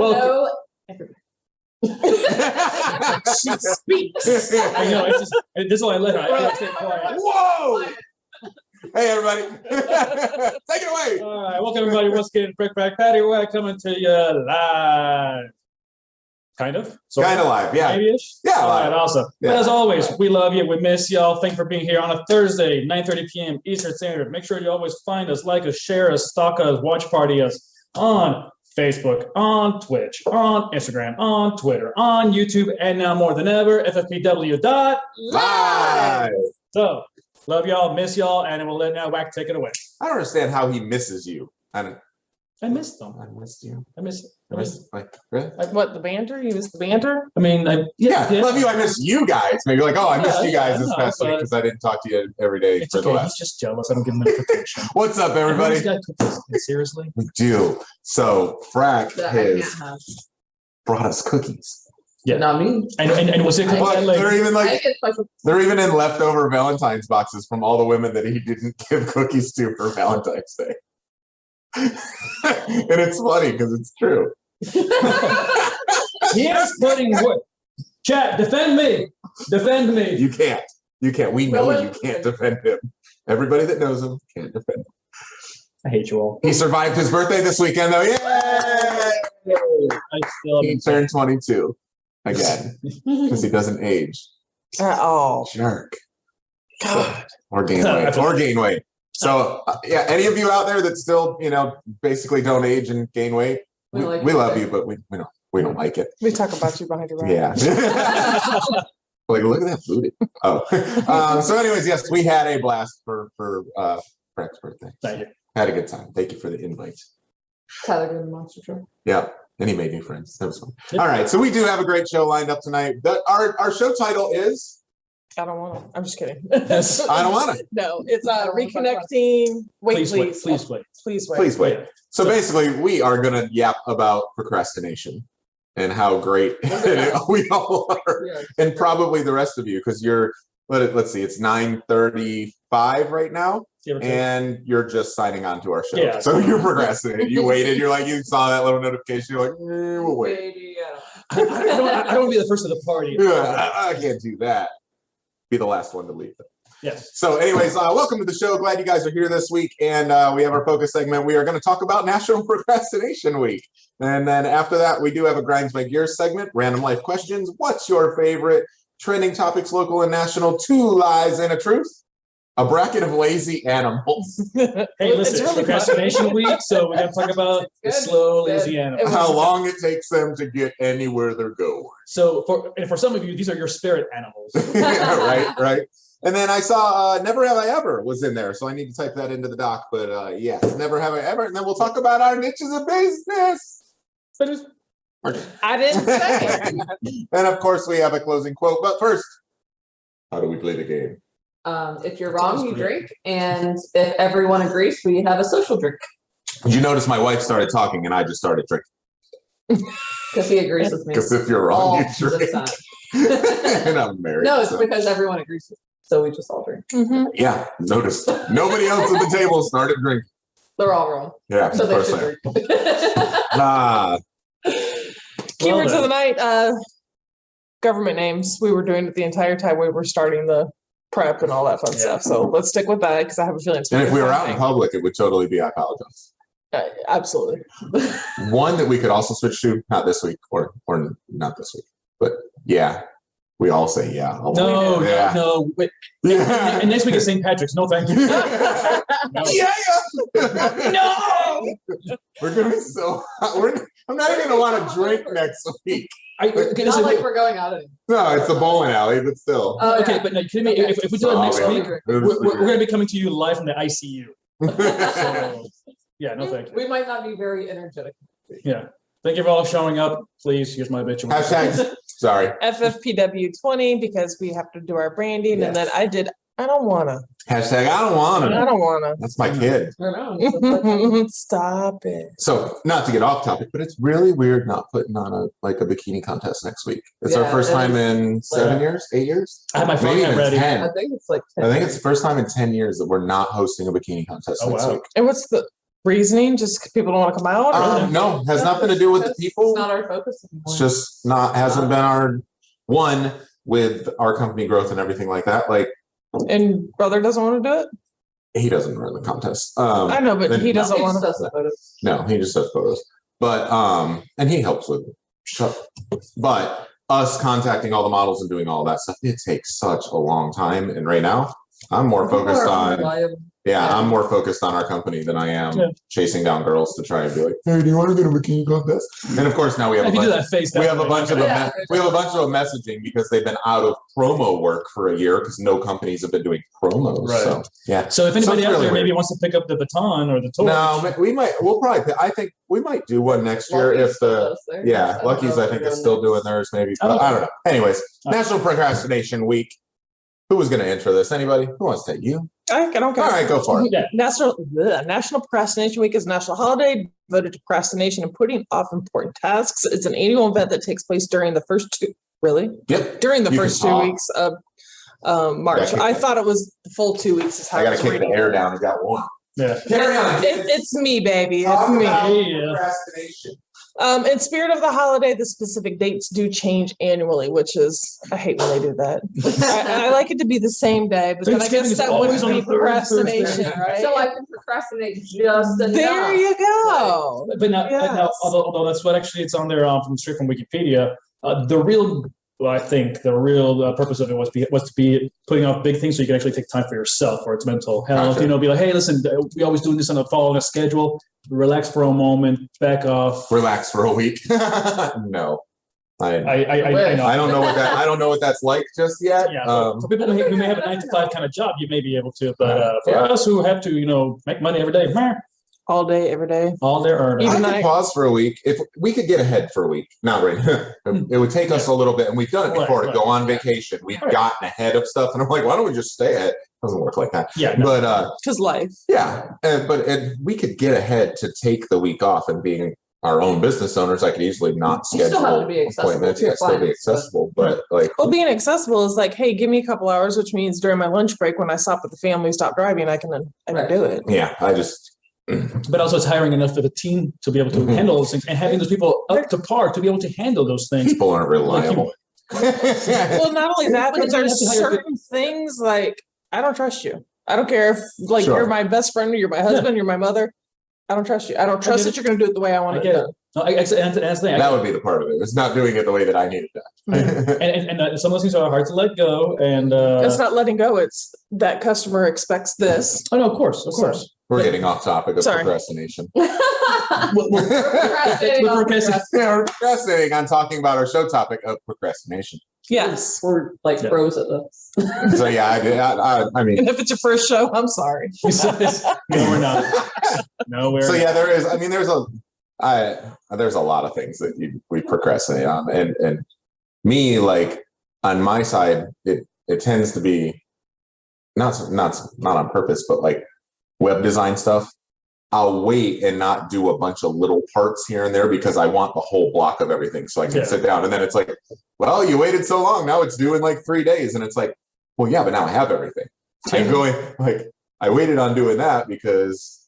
Hello, everybody. She speaks. I know. It's just, this is why I let her. I can't stay quiet. Whoa! Hey, everybody. Take it away. All right. Welcome, everybody. What's getting Frack, Patty, Wack coming to you live. Kind of. Kind of live, yeah. Maybe-ish? Yeah, All live. right, awesome. Yeah. But as always, we love you. We miss y'all. Thank you for being here on a Thursday, 9:30 p.m. Eastern Standard. Make sure you always find us, like us, share us, stalk us, watch party us on Facebook, on Twitch, on Instagram, on Twitter, on YouTube, and now more than ever, ffpw.live. So, love y'all, miss y'all, and we'll let now Wack take it away. I don't understand how he misses you. I missed them. I missed you. I missed. Like, really? Like what? The banter? You missed the banter? I mean, Yeah, love you. I miss you guys. Maybe you're like, oh, I missed you guys Yeah, this no, past week but- because I didn't talk to you every day it's for the okay. last. He's just jealous. I don't give him notification. What's up, everybody? This guy cookies. Seriously? We do. So, Frack That I has can't have. brought us cookies. Yeah. Not me. And was it cookie But like? they're even I like get special. they're even in leftover Valentine's boxes from all the women that he didn't give cookies to for Valentine's Day. And it's funny because it's true. He is putting wood. Chat, defend me. Defend me. You can't. You can't. We know No you one- can't defend him. Everybody that knows him can't defend him. I hate you all. He survived his birthday this weekend, though. Yay! I still He turned 22 again because he doesn't age. Oh, Jerk. God. Or gain weight. Or gain weight. So, yeah, any of you out there that still, basically don't age and gain weight, we love you, but we don't like it. We talk about you behind your back. Yeah. Like, look at that booty. Oh. So anyways, yes, we had a blast for Frack's birthday. Thank you. Had a good time. Thank you for the invite. Tyler good monster truck. Yeah. And he made new friends. That was fun. Yep. All right. So we do have a great show lined up tonight. Our show title is I don't want to. I'm just kidding. Yes. I Don't Wanna. No, it's I don't wanna talk about reconnecting. Wait, Please wait. Please wait. Please wait. Please wait. Yeah. So basically, we are going to yap about procrastination and how great we all are. Yeah. And probably the rest of you, because let's see, it's 9:35 right now. Give or take. And you're just signing on to our show. Yeah. So you're procrastinating. You waited. You're like, you saw that little notification. You're like, we'll wait. Baby, I don't want to be the first of the party. Yeah, I can't do that. Be the last one to leave. Yes. So anyways, welcome to the show. Glad you guys are here this week. And we have our focus segment. We are going to talk about National Procrastination Week. And then after that, we do have a Grinds My Gears segment, random life questions. What's your favorite trending topics, local and national? 2 lies and a truth. A bracket of lazy animals. Hey, It's listen, really procrastination week, so we got to talk about the Good. slow, Good. lazy animal. How long it takes them to get anywhere they're going. So for some of you, these are your spirit animals. right. And then I saw Never Have I Ever was in there, so I need to type that into the doc. But yes, Never Have I Ever. And then we'll talk about our niches of business. I didn't say. And of course, we have a closing quote. But first, how do we play the game? If you're wrong, you drink, and if everyone agrees, we have a social drink Did you notice my wife started talking and I just started drinking? because he agrees with me. Because if you're All wrong, you the drink. time. And I'm married. No, it's so. because everyone agrees with me, so we just all drink. Yeah, notice. Nobody else at the table started drinking. They're all wrong, Yeah, so they of course should I am. drink. Keywords of the night, government names. We were doing it the entire time we were starting the prep and all that fun stuff. So let's stick with that because I have a feeling it's And if we were fun out in thing. public, it would totally be I apologize. Absolutely. One that we could also switch to, not this week or not this week, but yeah, we all say yeah. No, Yeah. no. Wait. Yeah. And next week is St. Patrick's. No, thank you. No. Yeah. No. We're gonna be so. I'm not even gonna want to drink next week. Okay, Not so like wait. we're going out. No, it's a bowling alley, but still. Okay, yeah. but no, kidding me? If we do it Oh, next yeah. week, we're going to be coming to you live from the ICU. So, yeah, no, thank you. We might not be very energetic. Yeah. Thank you for all showing up. Please, here's my bitch. Hashtag. Sorry. FFPW20 because we have to do our branding, Yes. and then I don't wanna. Hashtag. I don't want I to. don't wanna. That's my kid. I know. Stop it. So, not to get off topic, but it's really weird not putting on a bikini contest next week. It's our Yeah, first it time is. in 7 years, 8 years. I have my phone Maybe even ready. 10. I think it's like 10. I think it's the first time in 10 years that we're not hosting a bikini contest Oh, next wow. week. And what's the reasoning? Just people don't want to come out? No, has nothing to do with the people. It's not our focus anymore. It's just hasn't been our one with our company growth and everything like that. Like, And brother doesn't want to do it? he doesn't run the contest. I know, but he doesn't want to. No, he just does photos. But and he helps with but us contacting all the models and doing all that stuff, it takes such a long time. And right now, I'm more focused on I'm more focused on our company than I am chasing down girls to try and be like, hey, do you want to go to Bikini Contest? And of course now we have a bunch of messaging because they've been out of promo work for a year because no companies have been doing promos. Right. So yeah. So if anybody out there maybe wants to pick up the baton or the torch. No, I think we might do one next year if Lucky's I think is still doing theirs maybe. But I don't know. Anyways, National Procrastination Week. Who was going to intro this? Anybody? Who wants to take you? I don't care. All right, go for it. Yeah. National Procrastination Week is a national holiday devoted to procrastination and putting off important tasks. It's an annual event that takes place during the first two. Really? Yep. During the first 2 weeks of March. I thought it was the full 2 weeks. Is how I got to kick the air down. I got one. Yeah. It's me, baby. It's me. Procrastination. In spirit of the holiday, the specific dates do change annually, which is, I hate when they do that. I like it to be the same day, but then I guess that wouldn't be procrastination, right? So I can procrastinate just enough. There you go. But now although that's what actually it's on there straight from Wikipedia, I think the real purpose of it was to be putting off big things so you can actually take time for yourself or its mental health. Gotcha. Be like, hey, listen, we always doing this on following a schedule. Relax for a moment, back off. Relax for a week. No, I don't know what that. I don't know what that's like just yet. Yeah, for people who may have a 9 to 5 kind of job, you may be able to. But for us who have to, make money every day. All day, every day. All day, every day. I could pause for a week. If we could get ahead for a week, not right now. It would take us a little bit, and we've done it before to go on vacation. We've gotten ahead of stuff, and I'm like, why don't we just stay ahead? It doesn't work like that. Yeah, no. But because life. Yeah, but we could get ahead to take the week off, and being our own business owners, I could easily not schedule appointments. Yeah, still be accessible, but being accessible is like, hey, give me a couple hours, which means during my lunch break when I stop with the family, stop driving, I can do it. Yeah, But also, it's hiring enough of a team to be able to handle those things and having those people up to par to be able to handle those things. People aren't reliable. Well, not only that, but there's certain things like I don't trust you. I don't care if you're my best friend or you're my husband, you're my mother. I don't trust you. I don't trust that you're going to do it the way I want it done. No, that would be the part of it. It's not doing it the way that I need it done. and some of those things are hard to let go. And it's not letting go. It's that customer expects this. Oh no, of course. We're getting off topic of procrastination. We're procrastinating on talking about our show topic of procrastination. Yes, we're like pros at this. So I mean, and if it's your first show, I'm sorry. No, we're not. No, we're. So yeah, there is. I mean, there's a lot of things that we procrastinate on, and me, like on my side, it tends to be not on purpose, but like web design stuff. I'll wait and not do a bunch of little parts here and there because I want the whole block of everything so I can sit down. And then it's like, well, you waited so long. Now it's due in like 3 days. And it's like, well, yeah, but now I have everything. I'm going like, I waited on doing that because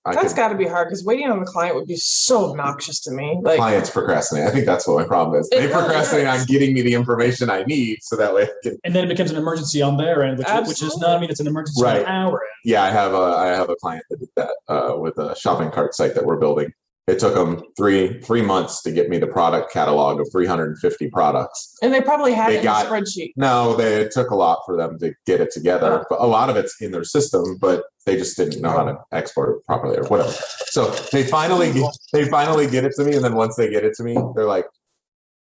that's got to be hard because waiting on the client would be so obnoxious to me. Like clients procrastinate. I think that's what my problem is. They procrastinate on getting me the information I need so that way I can. And then it becomes an emergency on their end, which is not. I mean, it's an emergency on our end. Yeah, I have a client that did that with a shopping cart site that we're building. It took them three months to get me the product catalog of 350 products. And they probably had it in a spreadsheet. No, it took a lot for them to get it together. But a lot of it's in their system, but they just didn't know how to export it properly or whatever. So they finally get it to me, and then once they get it to me, they're like,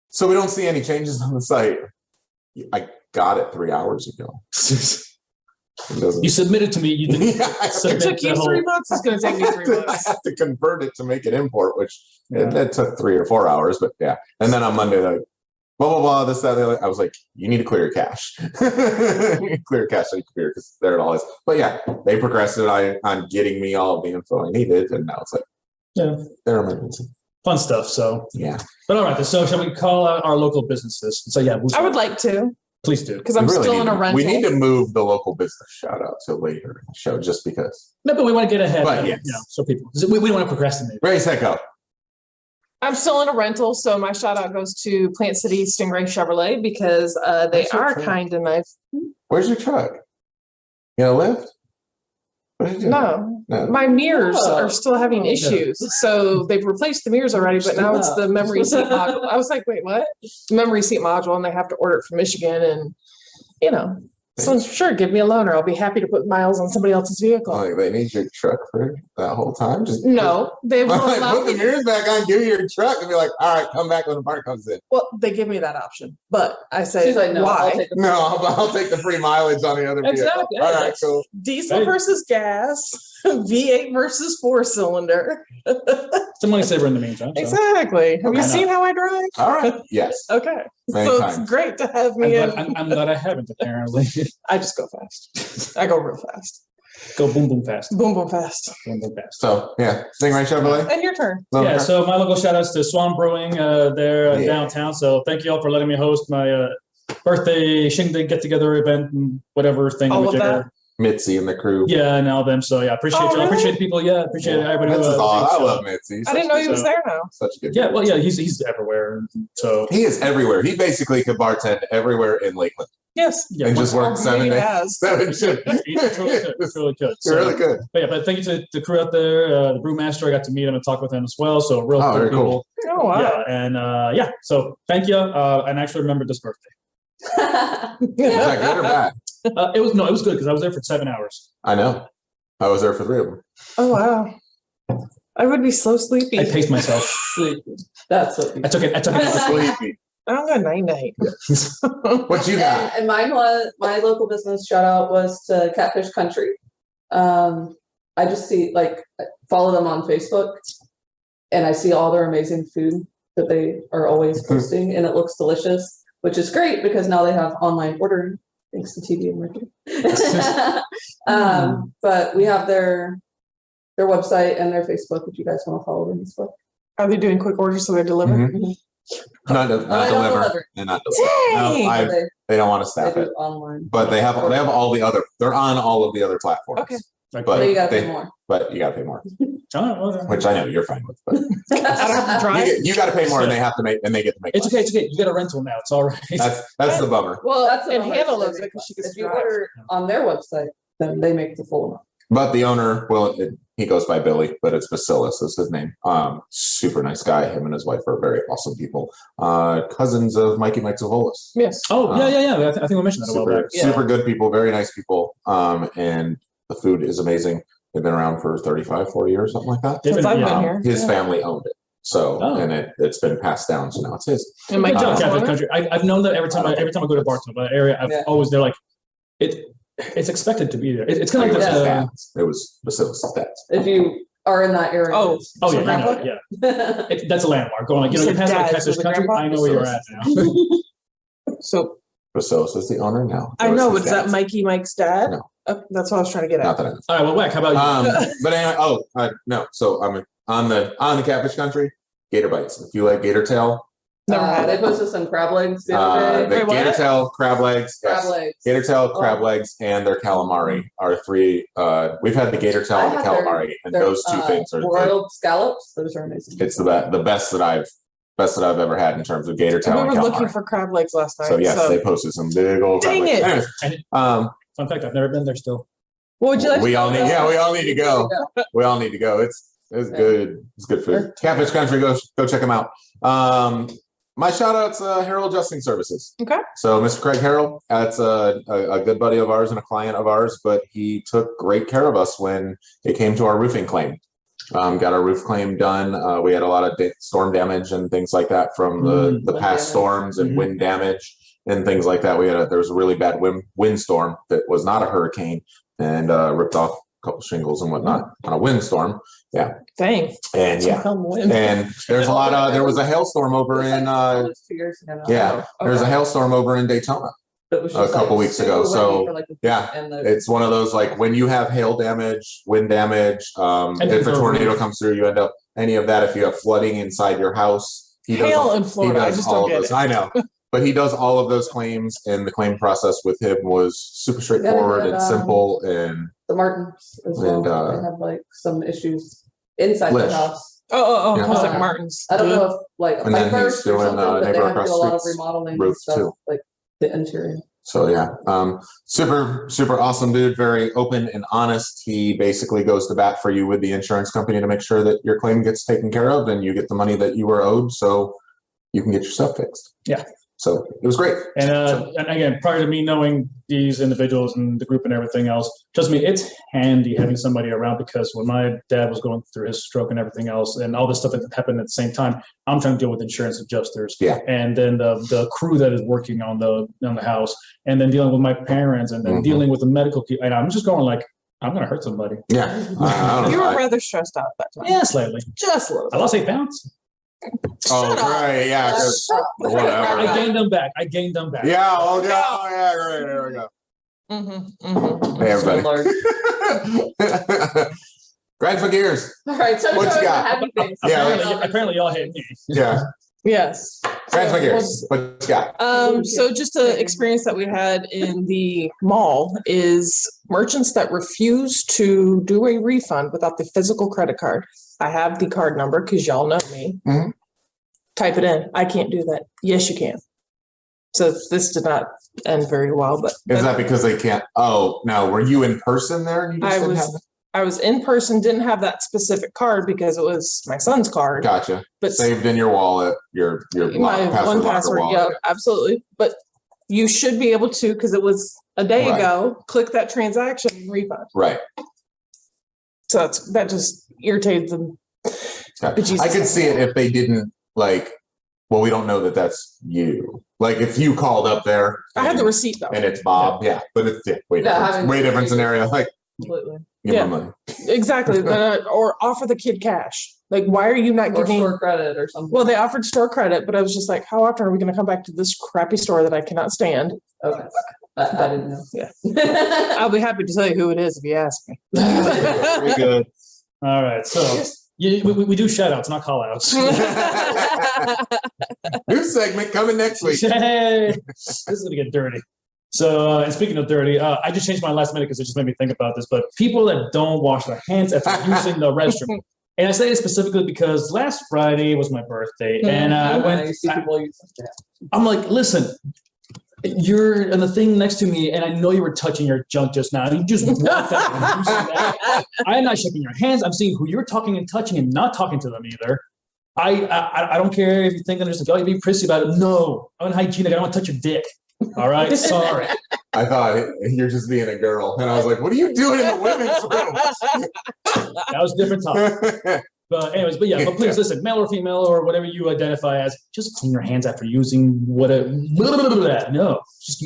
"So we don't see any changes on the site." I got it 3 hours ago. You submitted to me. You didn't. It took you 3 months. It's going to take me 3 months. I have to convert it to make it import, which it took 3 or 4 hours. But yeah, and then on Monday, like blah blah blah, this that. I was like, you need to clear your cache. You need to clear your cache on your computer because there it all is. But yeah, they procrastinated on getting me all of the info I needed, and now it's like, they're emergency. Fun stuff. So yeah. But all right, so shall we call out our local businesses? So yeah, I would like to. Please do. Because I'm still in a rental. We need to move the local business shout out to later in the show just because. No, but we want to get ahead. But of, yes. so people, we don't want to procrastinate. Ready, set, go. I'm still in a rental, so my shout out goes to Plant City Stingray Chevrolet because they Where's your are truck? kind and nice. Where's your truck? You got a lift? What did you do? No, No. my mirrors Oh. are still having issues. So they've replaced the mirrors already, but now it's the memory seat module. I was like, wait, what? The memory seat module, and they have to order it from Michigan. And, so sure, give me a loaner. I'll be happy to put miles on somebody else's vehicle. Like, they need your truck for that whole time? Just No, they won't allow put the me. mirrors back on, give you your truck, and be like, all right, come back when the part comes in. Well, they give me that option, but I say, She's like, no, I'll why? take the No, I'll take the free mileage on the other vehicle. Exactly. All right, cool. Diesel Hey. versus gas, V8 versus 4-cylinder. Some money saver in the meantime. So. Exactly. Have you Okay. seen how I drive? All right. Yes. Okay. Many So times. it's great to have me in. I'm glad I haven't, apparently. I just go fast. I go real fast. Go boom, boom, fast. Boom, boom, fast. Boom, boom, fast. So yeah, Stingray Chevrolet. And your turn. Yeah, so my local shout outs to Swan Brewing there Yeah. downtown. So thank you all for letting me host my birthday shindig get together event and whatever thing. All of whichever. that? Mitzi and the crew. Yeah, and all them. So yeah, appreciate Oh, y'all. really? Appreciate the people. Yeah, appreciate everybody. Mitzi's who, awesome. I so- love Mitzi. I didn't know he was there now. Such a good. Yeah, well, yeah, he's everywhere. So He is everywhere. He basically could bartend everywhere in Lakeland Yes. yeah, and just work Or 7 maybe days. has. 7 shifts. it's really good. It's really good. You're really good. But yeah, but thank you to the crew out there, the brewmaster. I got to meet him and talk with him as well. So real Oh, cool very people. cool. Oh, wow. Yeah, and yeah. So thank you. And I actually remembered this birthday. Is that good or bad? It was good because I was there for 7 hours. I know. I was there for 3 of them. Oh, wow. I would be so sleepy. I paced myself. Sleepy. That's what I took it. Sleepy. I'm a night. What you got? And mine was my local business shout out was to Catfish Country. I just see follow them on Facebook, and I see all their amazing food that they are always posting, and it looks delicious, which is great because now they have online ordering thanks to TV and marketing. But we have their website and their Facebook if you guys want to follow them as well. Are they doing quick orders so they're delivered? Mhm. Not They don't deliver. deliver. And not deliver. Yay! No, they don't want to They staff do it. online. But they have all the other. They're on all of the other platforms. Okay. Like, But So you gotta they- pay more. But you got to pay more, okay. which I know you're fine with. But I don't have to drive. you got to pay more, and they have to make, and they get to make. It's less. okay. It's okay. You get a rental now. It's all right. That's the bummer. Well, That's and another Hannah thing. loves it because she gets If to you drive. order on their website, then they make the full amount. But the owner, he goes by Billy, but it's Bacillus is his name. Super nice guy. Him and his wife are very awesome people. Cousins of Mikey Mike Zavolis. Yes. Oh yeah. I think we mentioned that a while Super, back. super good people, very nice people. And the food is amazing. They've been around for 35, 40 years, something like that. Since I've been Yeah. here. His Yeah. family owned it. So, Oh. and it's been passed down, so now it's his. And my Good job, dad's Catfish on it. Country. I've known that every time I go to Barcelona area, I've Yeah. always they're like, it's expected to be there. It's kind of like It was the. his dad's. It was Bacillus' dad's. If you are in that area. Oh. Oh So yeah, I know, grandpa? yeah. That's a landmark. Going like You you said pass like dads, Catfish so the Country. grandpa? I know where you're at now. So Bacillus is the owner now. I It was know, his but is that dad's. Mikey Mike's dad? No. That's what I was trying to get Not at. that I know. All right, well, Wack, how about you? But anyway, no. So I'm on the Catfish Country. Gator bites. If you like gator tail, Never had They it. posted some crab legs the other the day. Wait, what? gator tail, crab legs, Crab yes. legs. Gator tail, crab Oh. legs, and their calamari are 3. We've had the gator tail I and the had their- calamari, and Their, those two things are broiled scallops. Those are amazing. it's the best that I've ever had in terms of gator tail We and were looking calamari. for crab legs last night. So yes, they posted some big old crab Dang legs. it. Anyways, Fun fact: I've never been there still. What would you like? we all need to go. Yeah. We all need to go. It's Yeah. good. It's good food. Catfish Country, go check them out. My shout out's Harold Adjusting Services. Okay. So Mr. Craig Harold, that's a good buddy of ours and a client of ours, but he took great care of us when it came to our roofing claim. Got our roof claim done. We had a lot of storm damage and things like that from the Wind past damage. storms and Mhm. wind damage and things like that. There was a really bad windstorm that was not a hurricane and ripped off a couple shingles and whatnot on a windstorm. Dang. And yeah, Come win. and there's there was a hailstorm over in That was 2 years ago now. yeah, there's a hailstorm over in Daytona. It was a just, couple weeks super ago, windy so, for, like, yeah, and the, It's one of those like when you have hail damage, wind damage, if a tornado comes through, you end up any of that. If you have flooding inside your house, he does Hail all- in he Florida. I does just all don't of get those. it. I know, but he does all of those claims, and the claim process with him was super straightforward and simple. And the Martins as well. They have like some issues inside Lish. the house. Oh, Yeah. I was like Martin's. I don't know if like a And then pipe burst he's or doing, something, but they neighbor have to across do a lot of street's remodeling roof, and stuff, too. like the interior. so yeah, super awesome dude. Very open and honest. He basically goes to bat for you with the insurance company to make sure that your claim gets taken care of and you get the money that you were owed, so you can get your stuff fixed. Yeah. So it was great. And and again, prior to me knowing these individuals and the group and everything else, trust me, it's handy having somebody around, because when my dad was going through his stroke and everything else and all this stuff that happened at the same time, I'm trying to deal with insurance adjusters. Yeah. And then the crew that is working on the house, and then dealing with my parents, and then dealing with the medical people. And I'm just going like, I'm going to hurt somebody. Yeah. I don't You know. were rather stressed out that time. Yeah, slightly. Just a little. I lost 8 pounds. Oh, Shut up. right. Yeah. 'cause- whatever. I gained them back. Yeah. Oh, yeah. Oh, yeah. Right. There we go. Hey, everybody. Grind for gears. All right, so What you got? happy things. Yeah, Apparently y'all hate me. Yeah. Yes. Grind for gears. What you got? So just an experience that we had in the mall is merchants that refuse to do a refund without the physical credit card. I have the card number because y'all know me. Mhm. Type it in. I can't do that. Yes, you can. So this did not end very well, but Is that because they can't? Oh, no. Were you in person there? And you just didn't have it? I was in person, didn't have that specific card because it was my son's card. Gotcha. But Saved in your wallet, your my one password, wallet. yeah, absolutely. But you should be able to, because it was a day Right. ago, click that transaction and refund. Right. So that just irritates them. Okay. But Jesus. I could see it if they didn't like. Well, we don't know that that's you. Like if you called up there, I had the receipt though. and it's Bob. Yeah, but it's way different scenario. Like Completely. give Yeah. me money. Exactly. Or offer the kid cash. Like, why are you not Or giving? store credit or something. Well, they offered store credit, but I was just like, how often are we going to come back to this crappy store that I cannot stand? Okay. I didn't know. Yeah. I'll be happy to tell you who it is if you ask me. Very good. All right. So we do shout outs, not call outs. New segment coming next week. Hey, this is gonna get dirty. So, and speaking of dirty, I just changed my last minute because it just made me think about this. But people that don't wash their hands after using the restroom, and I say this specifically because last Friday was my birthday, and I went. You see people use that. I'm like, listen, you're on the thing next to me, and I know you were touching your junk just now. You just walked out and using that. I'm not shaking your hands. I'm seeing who you're talking and touching, and not talking to them either. I don't care if you think I'm just like, oh, you're being prissy about it. No, I'm unhygienic. I don't want to touch your dick. All right, sorry. I thought you're just being a girl, and I was like, "What are you doing in the women's room?" That was a different topic. But anyways, but please listen, male or female or whatever you identify as, just clean your hands after using whatever. No, just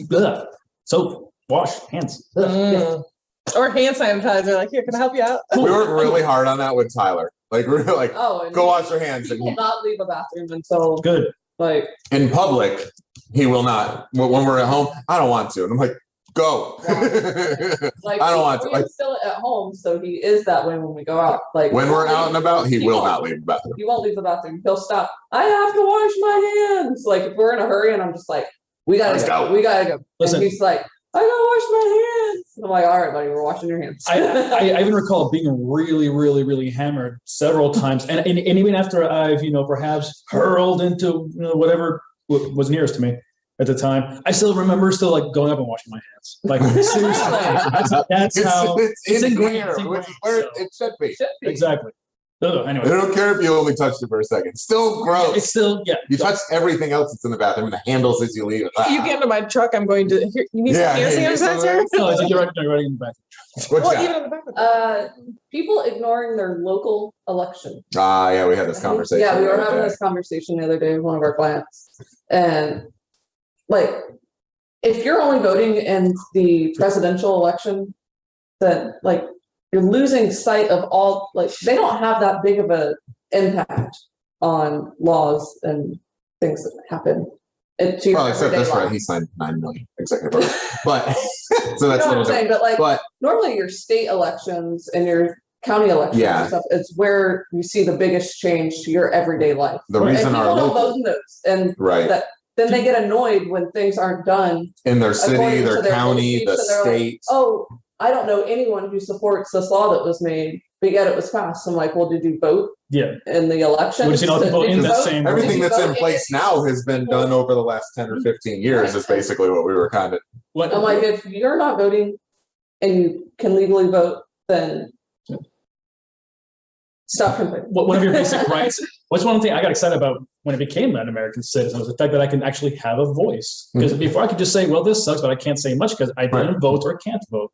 soap, wash hands. Or hand sanitizer. Like, here, can I help you out? We worked really hard on that with Tyler. Like we were like, and go wash your hands. He And will not leave a bathroom until Good. like in public, he will not. When we're at home, I don't want to. And I'm like, go. like I don't want to. we Like, instill it at home, so he is that way when we go out. Like when we're out and about, he will won't. not leave the bathroom. He won't leave the bathroom. He'll stop. I have to wash my hands. Like if we're in a hurry and I'm just like, we gotta Let's go. go. We gotta go. Listen. And he's like, I gotta wash my hands. And I'm like, all right, buddy, we're washing your hands. I even recall being really, really, really hammered several times, and even after I've perhaps hurled into whatever was nearest to me at the time, I still remember like going up and washing my hands. Like seriously, that's how it's ingrained. here, It's which ingrained, is where so. it should be. Exactly. Anyway, They don't care if you only touched it for a second. Still gross. it's still You touch everything else that's in the bathroom, and the handles as you leave it. You get into my truck, I'm going to. Here, you need some hand hey, sanitizer? No, it's like you're right in the back. What you Well, got? even in the back of the People ignoring their local election. Yeah, we had this conversation. Yeah, we were the other having day. this conversation the other day with one of our clients. And like, if you're only voting in the presidential election, then like you're losing sight of all, like they don't have that big of a impact on laws and things that happen. To your Well, except everyday this right, life. he signed 9 million executive orders. But so that's You know a what little I'm saying? different. But like But normally your state elections and your county elections Yeah. and stuff, it's where you see the biggest change to your everyday life. the And reason people our don't local vote in those. And right. that then they get annoyed when things aren't done in their city, according to their county, beliefs, the and they're like, state. oh, I don't know anyone who supports this law that was made, but yet it was passed. I'm like, well, did you vote Yeah. in the election? We've seen all the people in that same. Everything that's in vote place now has been done over the last 10 or 15 years is basically what we were kind of. What, I'm like, if you're not voting and you can legally vote, then stop complaining. one of your basic rights. What's one thing I got excited about when I became an American citizen was the fact that I can actually have a voice. Because before I could just say, well, this sucks, but I can't say much because I didn't vote or can't vote.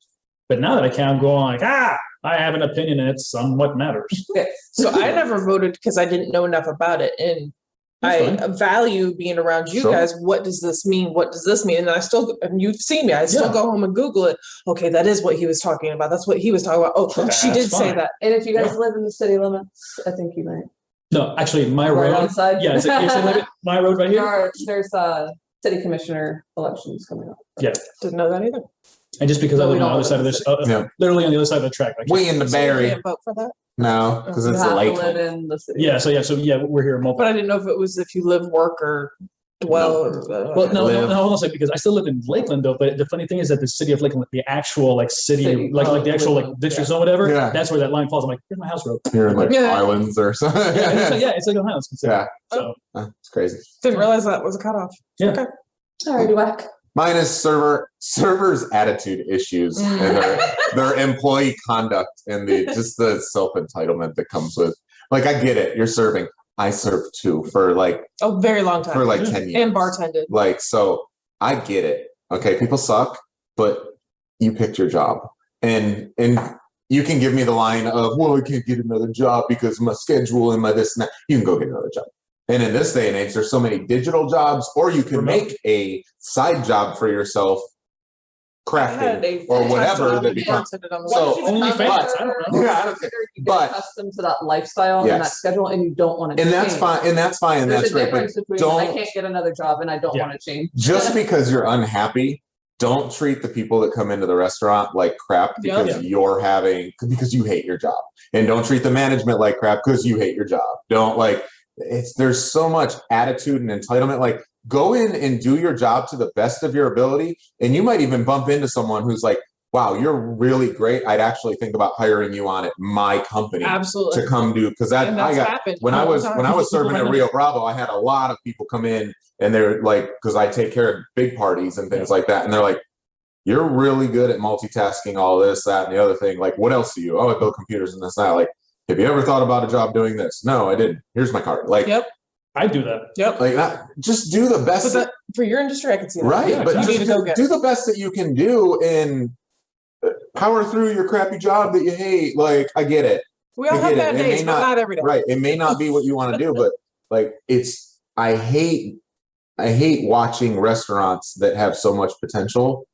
But now that I can, I'm going like, I have an opinion and it somewhat matters. Okay. So I never voted because I didn't know enough about it. And That's I value being around you guys. What does this mean? What does this mean? And I still, and you've seen me, I still go home and Google it. Okay, that is what he was talking about. That's what he was talking about. Oh, she did say that. And if you guys live in the city limits, I think you might. No, actually, my Right road. outside? Yeah, my road right here. There's city commissioner elections coming up. Yeah. Didn't know that either. And just because I No, live we on the other don't side of this, literally on the other side of the track. Like, We in the So you Barry. can't vote for that? No, because You it's have to late. live in the city. yeah, so we're here multiple. But I didn't know if it was if you live, work, or dwell. Well, no, Live. hold on a second, because I still live in Lakeland though. But the funny thing is that the city of Lakeland, the actual like city, like the actual like district zone, whatever. Yeah. That's where that line falls. I'm like, here's my house road. You're in like Yeah. islands or something. It's like Ohio. Yeah. So It's crazy. Didn't realize that was a cutoff. Yeah. Okay. All right, Wack. Mine is servers attitude issues and their employee conduct and the self-entitlement that comes with, like, I get it, you're serving. I served too for like A very long time. 10 years. And bartended. Like, so I get it. Okay, people suck, but you picked your job. And you can give me the line of, well, I can't get another job because my schedule and my this and that. You can go get another job. And in this day and age, there's so many digital jobs, or you can make a side job for yourself, crafting or whatever that becomes. So OnlyFans, I don't know. Yeah, I don't care. You get But- accustomed to that lifestyle and that Yes. schedule, and you don't want to. And that's fine. And that's fine. And There's that's a great. But difference between I don't can't get another job and I don't want to change. just because you're unhappy, don't treat the people that come into the restaurant like crap because because you hate your job. And don't treat the management like crap because you hate your job. Don't there's so much attitude and entitlement. Like, go in and do your job to the best of your ability. And you might even bump into someone who's like, wow, you're really great. I'd actually think about hiring you on at my company Absolutely. to come do, because And that's I got happened when I all the was time. serving at Rio Bravo, I had a lot of people come in and they're like, because I take care of big parties and things like that, and they're like, you're really good at multitasking all this, that, and the other thing. Like, what else do you? Oh, I build computers and this and that. Like, have you ever thought about a job doing this? No, I didn't. Here's my card. Like, Yep. I do that. Yep. like that. Just do the best. But for your industry, I can see that. Right, Yeah, but you need to go just do the best that you can do and power through your crappy job that you hate. Like, I get it. We all I have get it. bad It may days, but not every day. Right. It may not be what you want to do, but like, I hate watching restaurants that have so much potential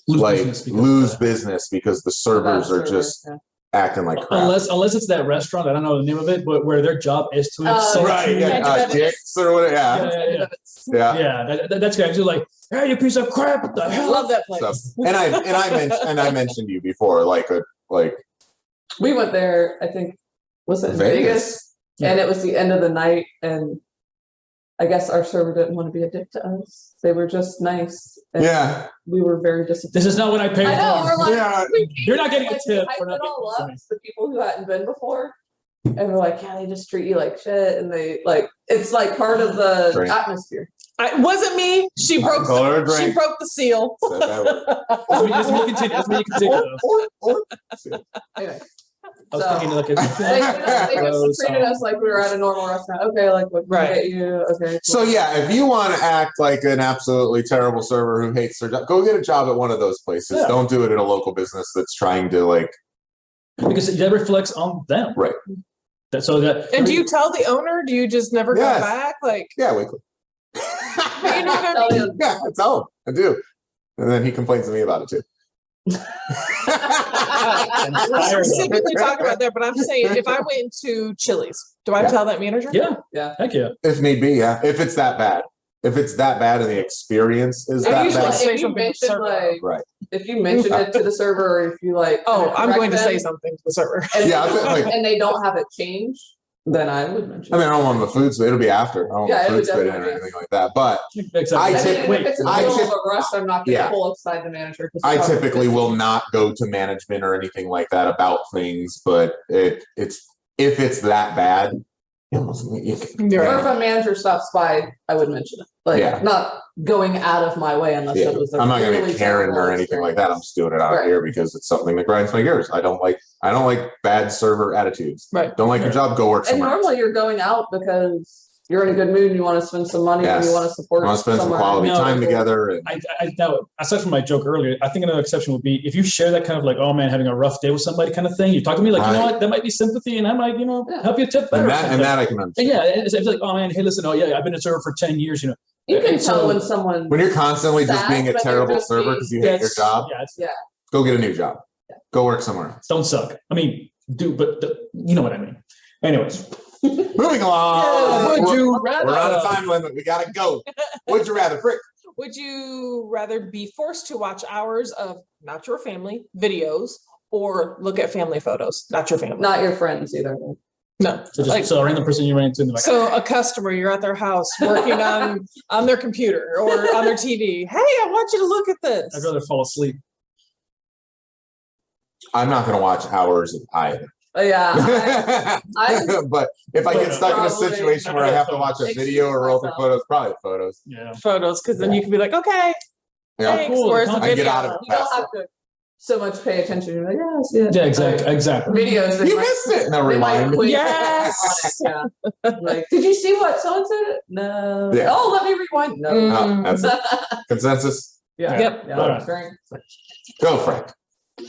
lose business because the servers are just acting like crap. Unless it's that restaurant, I don't know the name of it, but where their job is to Right, yeah, dicks or whatever. Yeah, yeah. That's great. Just like, hey, you piece of crap! What the I hell? love that place. So, and I mentioned to you before, like We went there, I think, was it in Vegas? Vegas? And it was the end of the night, and I guess our server didn't want to be a dick to us. They were just nice. And yeah. we were very disappointed. This is not what I paid I know, for. we're like, Yeah. You're not getting a like, tip we for hyped not it all getting up to the people who hadn't been before. And we're like, yeah, they just treat you like shit. And they it's like part of the Drink. atmosphere. It wasn't me. She broke Call her a the, she drink. broke the seal. Said that word. That's me continue. That's me continue. Though. Anyway. I was So, thinking like They just treated us like we were at a normal restaurant. Okay, like what can I Right. get you? Okay. Cool. So yeah, if you want to act like an absolutely terrible server who hates their job, go get a job at one of those places. Yeah. Don't do it at a local business that's trying to because that reflects on them. Right. And do you tell the owner? Do you just never Yes. come back? Like, Yeah, weekly. you know what I Tell mean? them. Yeah, I tell him. I do. And then he complains to me about it too. We're specifically talking about that, but I'm saying if I went to Chili's, do I tell that manager? Yeah. Heck yeah. If need be, yeah. If it's that bad. If it's that bad and the experience is I that usually bad. say If you something to the mention server. Right. if you mention it to the server, or if you Oh, I'm correct going to say them, something to the server. and, Yeah, I feel like- and they don't have it changed, then I would mention. I mean, I don't want the food spit. It'll be after. I don't want Yeah, the it would food spit in or definitely be. anything like that. But Exactly. I I mean, tip- if it's in the I middle tip- of a rush, I'm not going to Yeah. pull aside the manager. 'cause I it's probably typically busy. will not go to management or anything like that about things. But it's if it's that bad, You're Or right. if a manager stops by, I would mention it. Like, Yeah. not going out of my way unless Yeah. it was a I'm not gonna really be Karen or terrible anything like that. I'm experience. just doing it out Right. here because it's something that grinds my gears. I don't like bad server attitudes. Right. Don't like your job, go work And somewhere. normally you're going out because you're in a good mood and you want to spend some money and you Yes. want to support. I want to spend some somewhere. quality No. time together. And I now, aside from my joke earlier, I think another exception would be if you share that kind of like, oh man, having a rough day with somebody kind of thing. You talk to me like, you know Right. what, that might be sympathy, and I might, Yeah. help you tip better. or and something. that I can understand. And yeah, it's like, oh man, hey, listen, oh yeah, I've been a server for 10 years, You can And tell so- when someone. When you're constantly just Sad, being a but you're terrible just server being- because you hate your job, Yeah, go get a new job. Go work somewhere else. don't suck. I mean, you know what I mean. Anyways, Moving along. Would you We're on a rather? time limit. We gotta go. Would you rather, Frick? Would you rather be forced to watch hours of not your family videos or look at family photos? Not your family. Not your friends either. No. so just Like, so a random person you ran into, and they're like, so a customer, you're at their house working on their computer or on their TV. Hey, I want you to look at this. I'd rather fall asleep. I'm not gonna watch hours of either. Yeah. But if I get stuck in a Probably- situation where I have to watch a video or roll through Excuse photos, probably photos. Yeah. Photos, because then you can be like, okay, Yeah. thanks. Cool. Where's the I get video? out of it. You don't have to so much pay attention. You're like, yeah, I see it. Yeah, exactly. Videos. they You might- missed it. No they might rewind. quiz Yes. on it, yeah. Like, did you see what someone said? No. Yeah. Oh, let me rewind. No. Mm. Oh, that's it. Consensus. Yeah. Yep. Yeah. All right. Very- Go, Frank. I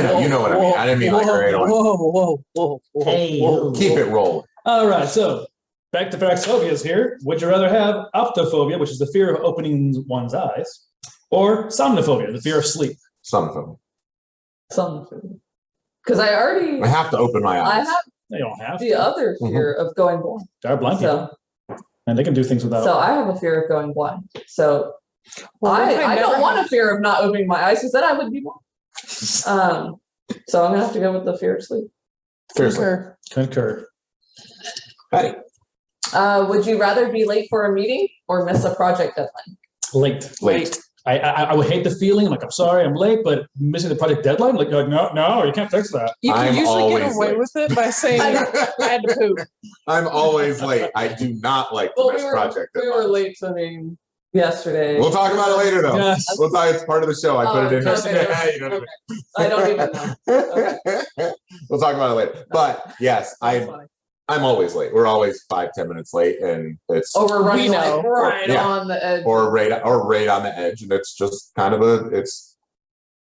know, you know what I mean. I didn't mean like right away. Whoa. Hey. Keep it rolling. All right, so back to Fraxphobias here. Would you rather have optophobia, which is the fear of opening one's eyes, or somnophobia, the fear of sleep? Some of them. Something. Because I already, I have to open my I eyes. have They don't have the to. other fear of going blind. There are blind people, So, and they can do things without. so I have a fear of going blind. So I don't want a fear of not opening my eyes because then I would be blind. So I'm gonna have to go with the fear of sleep. Seriously. Concur. Patty. Would you rather be late for a meeting or miss a project deadline? Late. I would hate the feeling. I'm like, I'm sorry, I'm late, but missing the project deadline. Like, no, you can't fix that. You can I'm usually get always away late. with it by saying I had to poop. I'm always late. I do not like Well, this project. we were late swimming yesterday. We'll talk about it later, though. Yes. We'll talk. It's part of the show. I put it in. Okay. You know what I don't even know. We'll talk about it later. But yes, That's funny. I'm always late. We're always 5-10 minutes late, and it's Oh, we're running We like know. right Yeah. on the edge. or right on the edge, and it's just kind of it's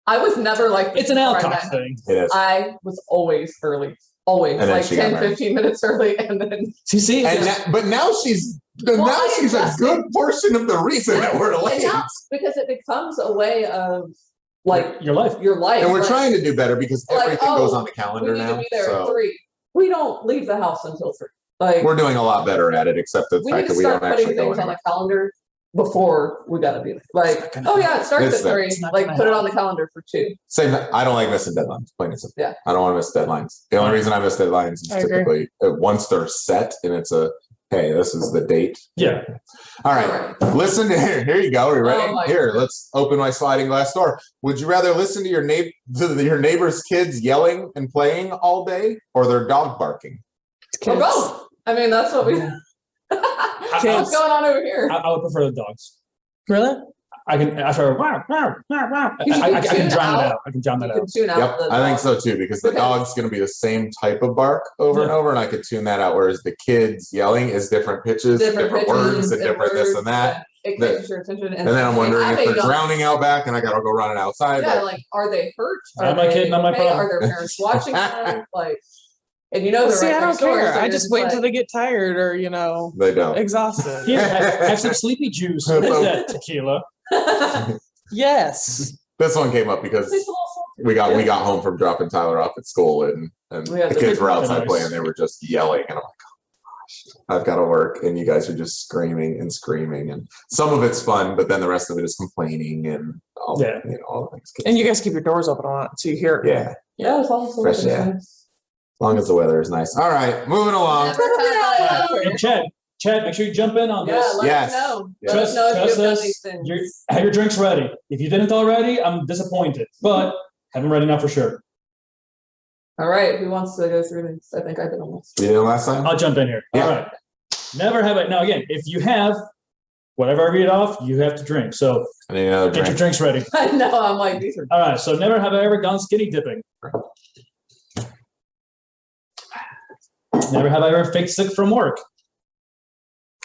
I was never like this It's an before I Alcock met him. thing. it is. I was always early. Always. And then Like she got 10, married. 15 minutes early. And then See, And but now she's a good portion of the reason that we're and late. now, because it becomes a way of like your life. your life. And we're like, trying to do better because Like, everything oh, goes on the we calendar need to now. be there at So 3. We don't leave the house until 3. Like we're doing a lot better at it, except the we need fact to that we don't start putting actually go things on anywhere. the calendar before we gotta be there. Like, gonna oh yeah, it starts It's at there. 3. It's not Like gonna put it on the calendar for 2. Same. I don't like missing deadlines. Plain and simple. Yeah. I don't want to miss deadlines. The only reason I miss deadlines is I agree. typically once they're set and it's a hey, this is the date. Yeah. All right. Listen to here you go. Are you ready? Oh my Here, goodness. let's open my sliding glass door. Would you rather listen to your neighbor's kids yelling and playing all day or their dog barking? Or both. I mean, that's what we. What's Kids. going on over here? I would prefer the dogs. Really? I can after wow, wow, wow, wow. You I can tune drown it out. out. I can drown that You out. can tune out Yep, the I think dog. so too, because the Okay. dog's going to be the same type of bark over and Yeah. over, and I could tune that out. Whereas the kids yelling is different pitches, different pitches words, and different this words, and that. It That- catches your attention. And then I'm wondering if they they're don't- drowning out back, and I got to go running outside. Yeah, but- like, are they hurt? Not Are my they kid, not my okay? problem. Are their parents watching them? Like, and you know, they're See, right I don't next door, care. so I you're just wait like, until they get tired or, They don't. exhausted. Here, have some sleepy juice. What is that? Tequila. Yes. This one came up because It's a little we got home from dropping Tyler off at school, and We had the the kids big were outside noise. playing. They were just yelling, and I'm like, oh gosh, I've got to work, and you guys are just screaming and screaming, and some of it's fun, but then the rest of it is complaining and all, Yeah. all the things. And you guys keep your doors open a lot so you hear it. yeah, Yeah, it's also Fresh air. nice. long as the weather is nice. All right, moving along. And Chad, make sure you jump in on this. Let us know. Let us know if you've done these things. Have your drinks ready. If you didn't already, I'm disappointed, but have them ready now for sure. All right, who wants to go through this? I think I did almost. You did it last time? I'll jump in here. Yeah. All right. Never have it. Now, again, if you have whatever I read off, you have to drink. So get your drinks ready. I know. I'm like, these are. All right. So never have I ever gone skinny dipping. Never have I ever faked sick from work.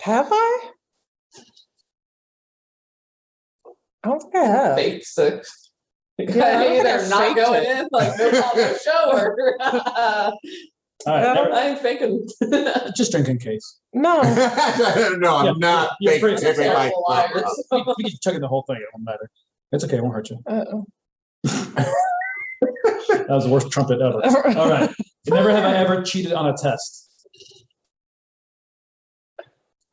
Have I? I don't think I have. Fake sick. Yeah, I don't think They're I not faked going it. in like they're on the show. All right. Never, I ain't faking. just drink in case. No. No, I'm not you're fake pretty tipping my liars. We can chug in the whole thing. It won't matter. It's okay. It won't hurt you. Uh-oh. That was the worst trumpet ever. All right. Never have I ever cheated on a test.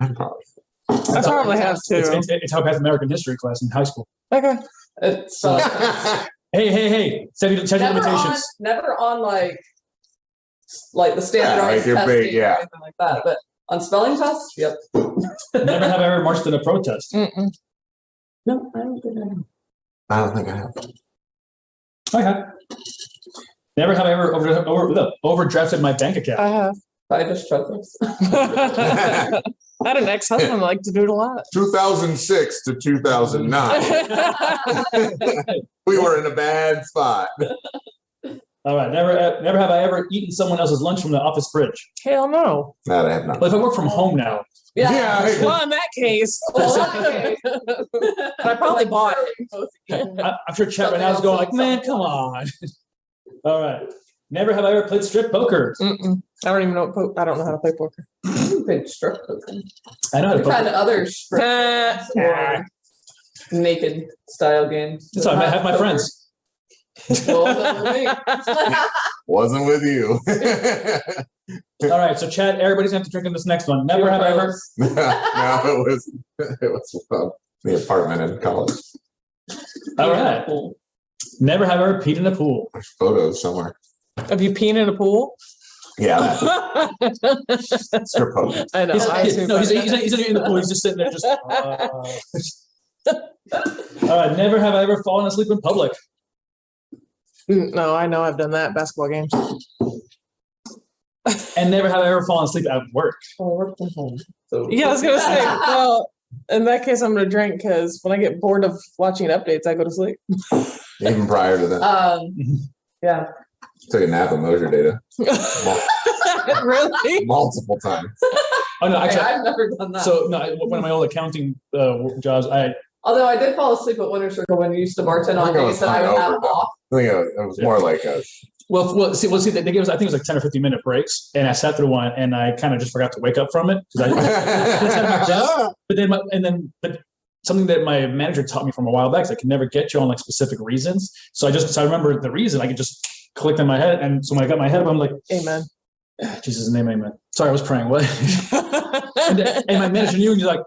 I'm probably. I probably have too. It's how I passed American history class in high school. Okay. It's Hey. Statute of limitations. never on like the standardized your testing big, yeah. or anything like that. But on spelling tests, yep. Never have I ever marched in a protest. Mm-mm. No, I don't think I have. I don't think I have. Okay. Never have I ever overdrafted my bank account. I have. I just chugged this. I had an ex-husband like to do it a lot. 2006 to 2009. We were in a bad spot. All right. Never have I ever eaten someone else's lunch from the office fridge. Hell no. That I have not. But if I work from home now, Yeah. Well, in that case, Okay. I probably bought it. I'm sure Chet right now is going like, man, come on. All right. Never have I ever played strip poker. Mm-mm. I don't even know. I don't know how to play poker. Big strip poker. I know how to We've had poker. other strip pokers or naked style games. That's how I have my friends. Wasn't with you. All right. So Chad, everybody's gonna have to drink in this next one. Never have I ever. No, it was the apartment in college. All right. Never have I ever peed in a pool. There's photos somewhere. Have you peed in a pool? Yeah. Strip poker. I know. He's I assume not in the pool. He's just sitting there, just. All right. Never have I ever fallen asleep in public. No, I know I've done that. Basketball games. And never have I ever fallen asleep at work. Oh, work from home. So Yeah, I was gonna say. Well, in that case, I'm gonna drink because when I get bored of watching updates, I go to sleep. Even prior to that. Yeah. Took a nap at Mosier data. Really? Multiple times. Oh no, actually. I've never done that. So no, one of my old accounting jobs, Although I did fall asleep at Winter Circle when you used to bartend on days that I would have off. I think it was more like a. Well, see, they gave us, I think it was like 10 or 15 minute breaks, and I sat through one, and I kind of just forgot to wake up from it because I just sat at my desk. But something that my manager taught me from a while back is I can never get you on like specific reasons. So I remember the reason. I could just click in my head, and so when I got my head up, I'm like, Amen. Jesus' name, amen. Sorry, I was praying. What? and my manager knew, and he's like,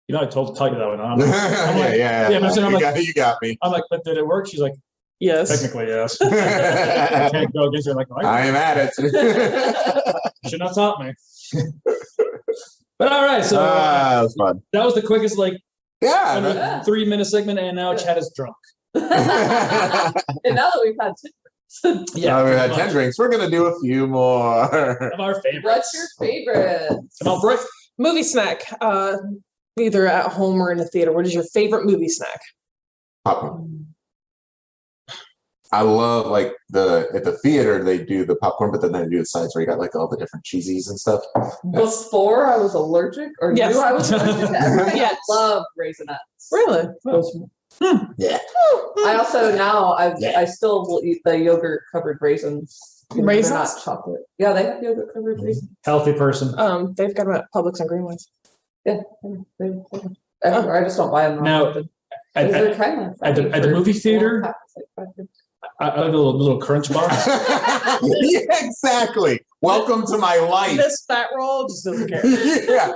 you know, I told you that one. I'm like, yeah. You got me. I'm like, but did it work? She's like, Yes. technically, yes. I can't go against her. Like, I am at it. You should not have taught me. But all right, so that was fun. that was the quickest, like, Yeah. 3-minute segment, and now Chad is drunk. And now that we've had 10 Now we've had 10 drinks. We're going to do a few more. Of our favorites. What's your favorite? Come on, Brooke. Movie snack. Either at home or in the theater. What is your favorite movie snack? Popcorn. I love like at the theater they do the popcorn, but then they do the sides where you got like all the different cheesies and stuff. Before I was allergic, or Yes. knew I was allergic to everything. Yes. I love Raisinets. Really? Yeah. I also now I still will eat the yogurt covered raisins. They're Raisins? not chocolate. Yeah, they have yogurt covered raisins. Healthy person. They've got them at Publix and Greenways. Yeah, everywhere. I just don't buy them. Now, They're kind of at the movie theater, I like the little crunch bar. Yeah, exactly. Welcome to my life. This fat roll just doesn't care. Yeah,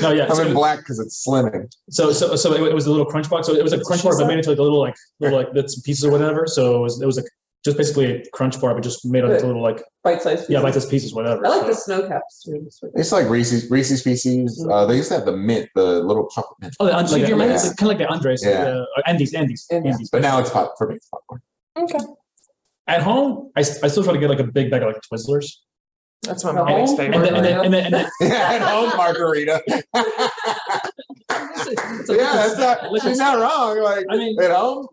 No, yeah. I'm in black because it's slimming. So it was a little crunch box. So it was a crunch bar, but made into like little bits and pieces or whatever. So it was like just basically a crunch bar, but just made into little like bite-sized pieces. Yeah, bite-sized pieces, whatever. I like the snow caps too. It's like Reese's Pieces. They used to have the mint, the little chocolate mint. Oh, like Cheever kind mints? of like the Andres, Yeah. Andes. But now it's for me, it's popcorn. Okay. At home, I still try to get like a big bag of like Twizzlers. That's my At mom's home? favorite. And then At home margarita. That's not. She's not wrong. Like I mean, at home.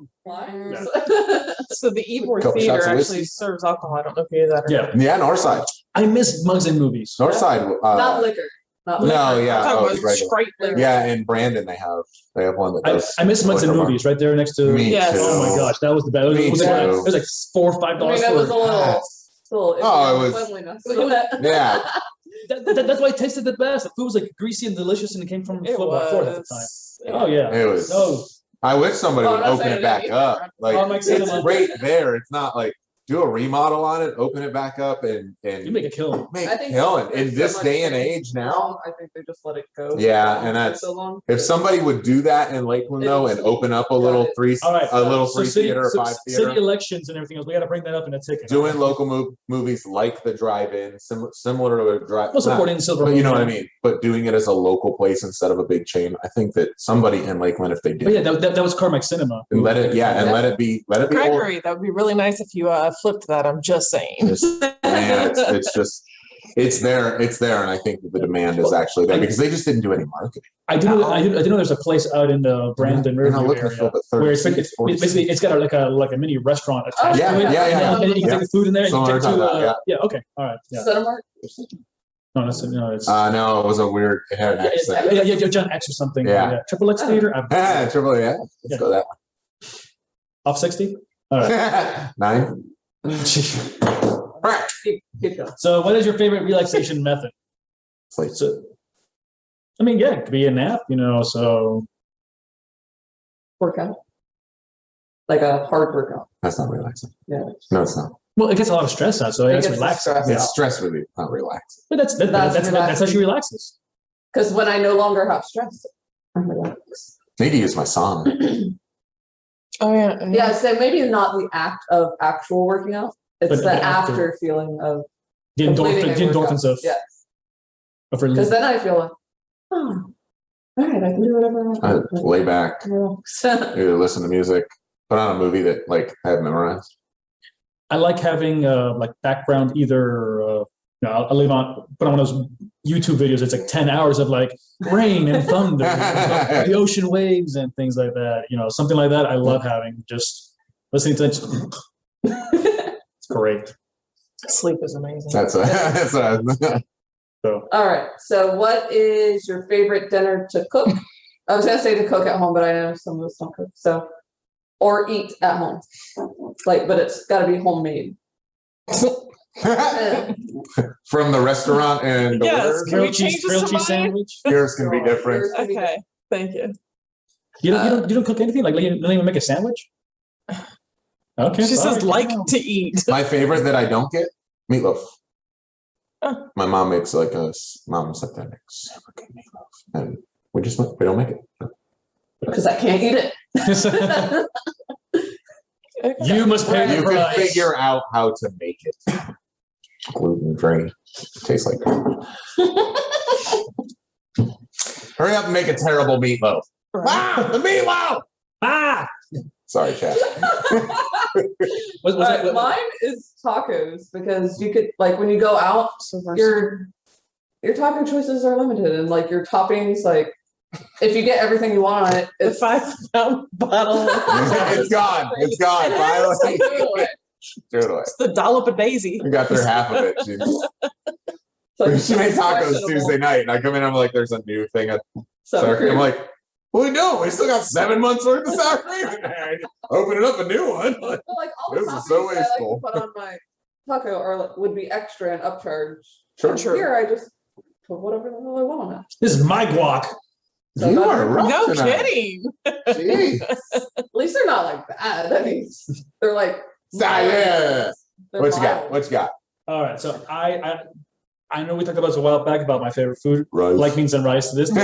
So the Ybor Couple Theater shots of actually whiskey. serves alcohol. I don't know if you knew that. Or yeah, Yeah, Northside. I miss mugs in movies. Northside. Not liquor. Not liquor. No, yeah. I'm talking Oh, about it's regular. straight liquor. Yeah, in Brandon they have one that does. I miss mugs in liquor bar. movies right there next to. Me Yes. too. Oh my gosh, that was the best. Me It was too. like $4 or $5 I mean, it was a for. little. Oh, it was- cleanliness. Yeah. That's why it tasted the best. The food was like greasy and delicious, and it came from It Florida at the time. was. Oh yeah. It was. No. I wish somebody Oh, would I'm not open saying it back that up. either. Like Oh, I'm excited it's about right there. It's not like do a remodel on it, open it back up, and You make a killing. make I think killing. there's In so this much day and things age now, wrong. I think they just let it go. Yeah, and for that's- so long. if somebody would do that in Lakeland though, and open up a little All right. three theater, or five City theater, elections and everything else. We got to bring that up in a ticket. doing local movies like the drive-in, similar to a drive. Well, supporting Silver. But you know what I Moon. mean. But doing it as a local place instead of a big chain, I think that somebody in Lakeland, if they But did, yeah, that was Carmack Cinema. and let it be old. Gregory, that would be really nice if you flipped that. I'm just saying. Man, it's there, and I think that the demand is actually there because they just didn't do any marketing. I do know there's a place out in the Brandon You're not Riverview looking to fill area the 30 where it's seats, 40 basically it's got like a mini restaurant attached Yeah, to it. yeah. And you can take the food in there. And you So can we're take it talking to about, yeah. Okay. All right. Yeah. Cinemark? No, it's No, it was a weird. It had an accent. yeah, John X or something. Yeah. Triple X Theater. Triple, yeah. Let's go that Off 60. All right. 9. Frack. Keep going. So, what is your favorite relaxation method? Sleep. So, I mean, yeah, it could be a nap, So, Workout. Like a hard workout. That's not relaxing. Yeah. No, it's not. well, it gets a lot of stress out, so It it's gets the relaxing. stress Yeah. It's stress relief, not relaxing. But that's how she relaxes. Because when I no longer have stress, I'm relaxed. Need to use my sauna. Oh yeah. Yeah, so maybe not the act of actual working out. It's But the the after. after feeling of The completing a endorphins workout. of Yes. of Because relief. then I feel like, oh, all right, I can do whatever I I want. lay back, Relax. either listen to music, put on a movie that like I have memorized. I like having like background either. I'll leave on put on one of those YouTube videos. It's like 10 hours of like rain and thunder, the ocean waves and things like that. Something like that. I love having just listening to it. It's great. Sleep is amazing. That's what I was. So All right. So, what is your favorite dinner to cook? I was gonna say to cook at home, but I know some of us don't cook. So, or eat at home, but it's got to be homemade. From the restaurant and Yes, delivered. can we change this grilled to cheese mine? sandwich. Yours can be different. Okay, thank you. You don't cook anything. Like you don't even make a sandwich. Okay. She says all right. like to eat. My favorite that I don't get, meatloaf. Oh. My mom makes like mom said that makes super good meatloaf, and we don't make it. Because I can't eat it. You must pay You the can price. figure out how to make it gluten free. Tastes like crap. Hurry up and make a terrible meatloaf. Ah, the meatloaf! Ah. Sorry, chat. Was that, Mine is tacos because you could when you go out, your topping choices are limited and your toppings if you get everything you want on it, The it's 5-pound bottle. It's gone. It's gone. Finally. Threw it away. It's the dollop of daisy. We got through half of it. She made tacos Tuesday night, and I come in. I'm like, "There's a new thing at sour cream." I'm like, "What are we doing? We still got 7 months worth of sour cream in there. Opening up a new one." All the This is toppings so that I like to wasteful. put on my taco would be extra and upcharge. Sure. True. Here I just put whatever the hell I want on it. This is my guac. You are rough No tonight. kidding. Jeez. At least they're not bad. I mean, they're Yeah. they're What you got? mild. What you got? All right. So I I know we talked about this a while back about my favorite food, Rice. like beans and rice. This, but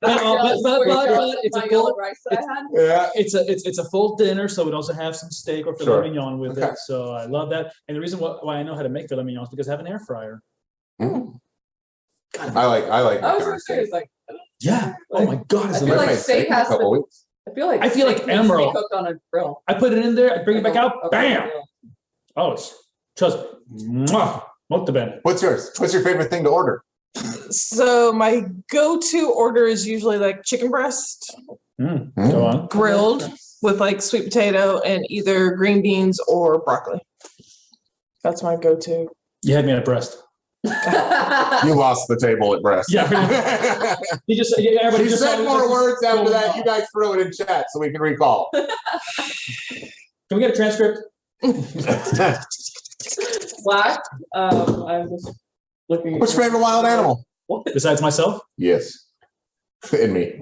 it's a full, rice that I had. Yeah. it's a full dinner, so we'd also have some steak or filet Sure. mignon with Okay. it. So I love that. And the reason why I know how to make filet mignon is because I have an air fryer. Mm. I like. I was McDonald's just steak. curious, like, Yeah. Oh my God. I It's feel delicious. like steak has a couple to- weeks. I feel like I feel like steak needs to be Emerald. cooked on a grill. I put it in there, I bring it back out, Okay. bam. Oh, it's just molto bene. What's yours? What's your favorite thing to order? So my go-to order is usually like chicken breast Go on. grilled with like sweet potato and either green beans or broccoli. That's my go-to. You had me at breast. You lost the table at breast. Yeah. You just everybody She just said more words after that. Can You guys throw it in chat so we can recall. we get a transcript? Wack. I'm just looking. What's your favorite wild animal? Besides myself? Yes. In me.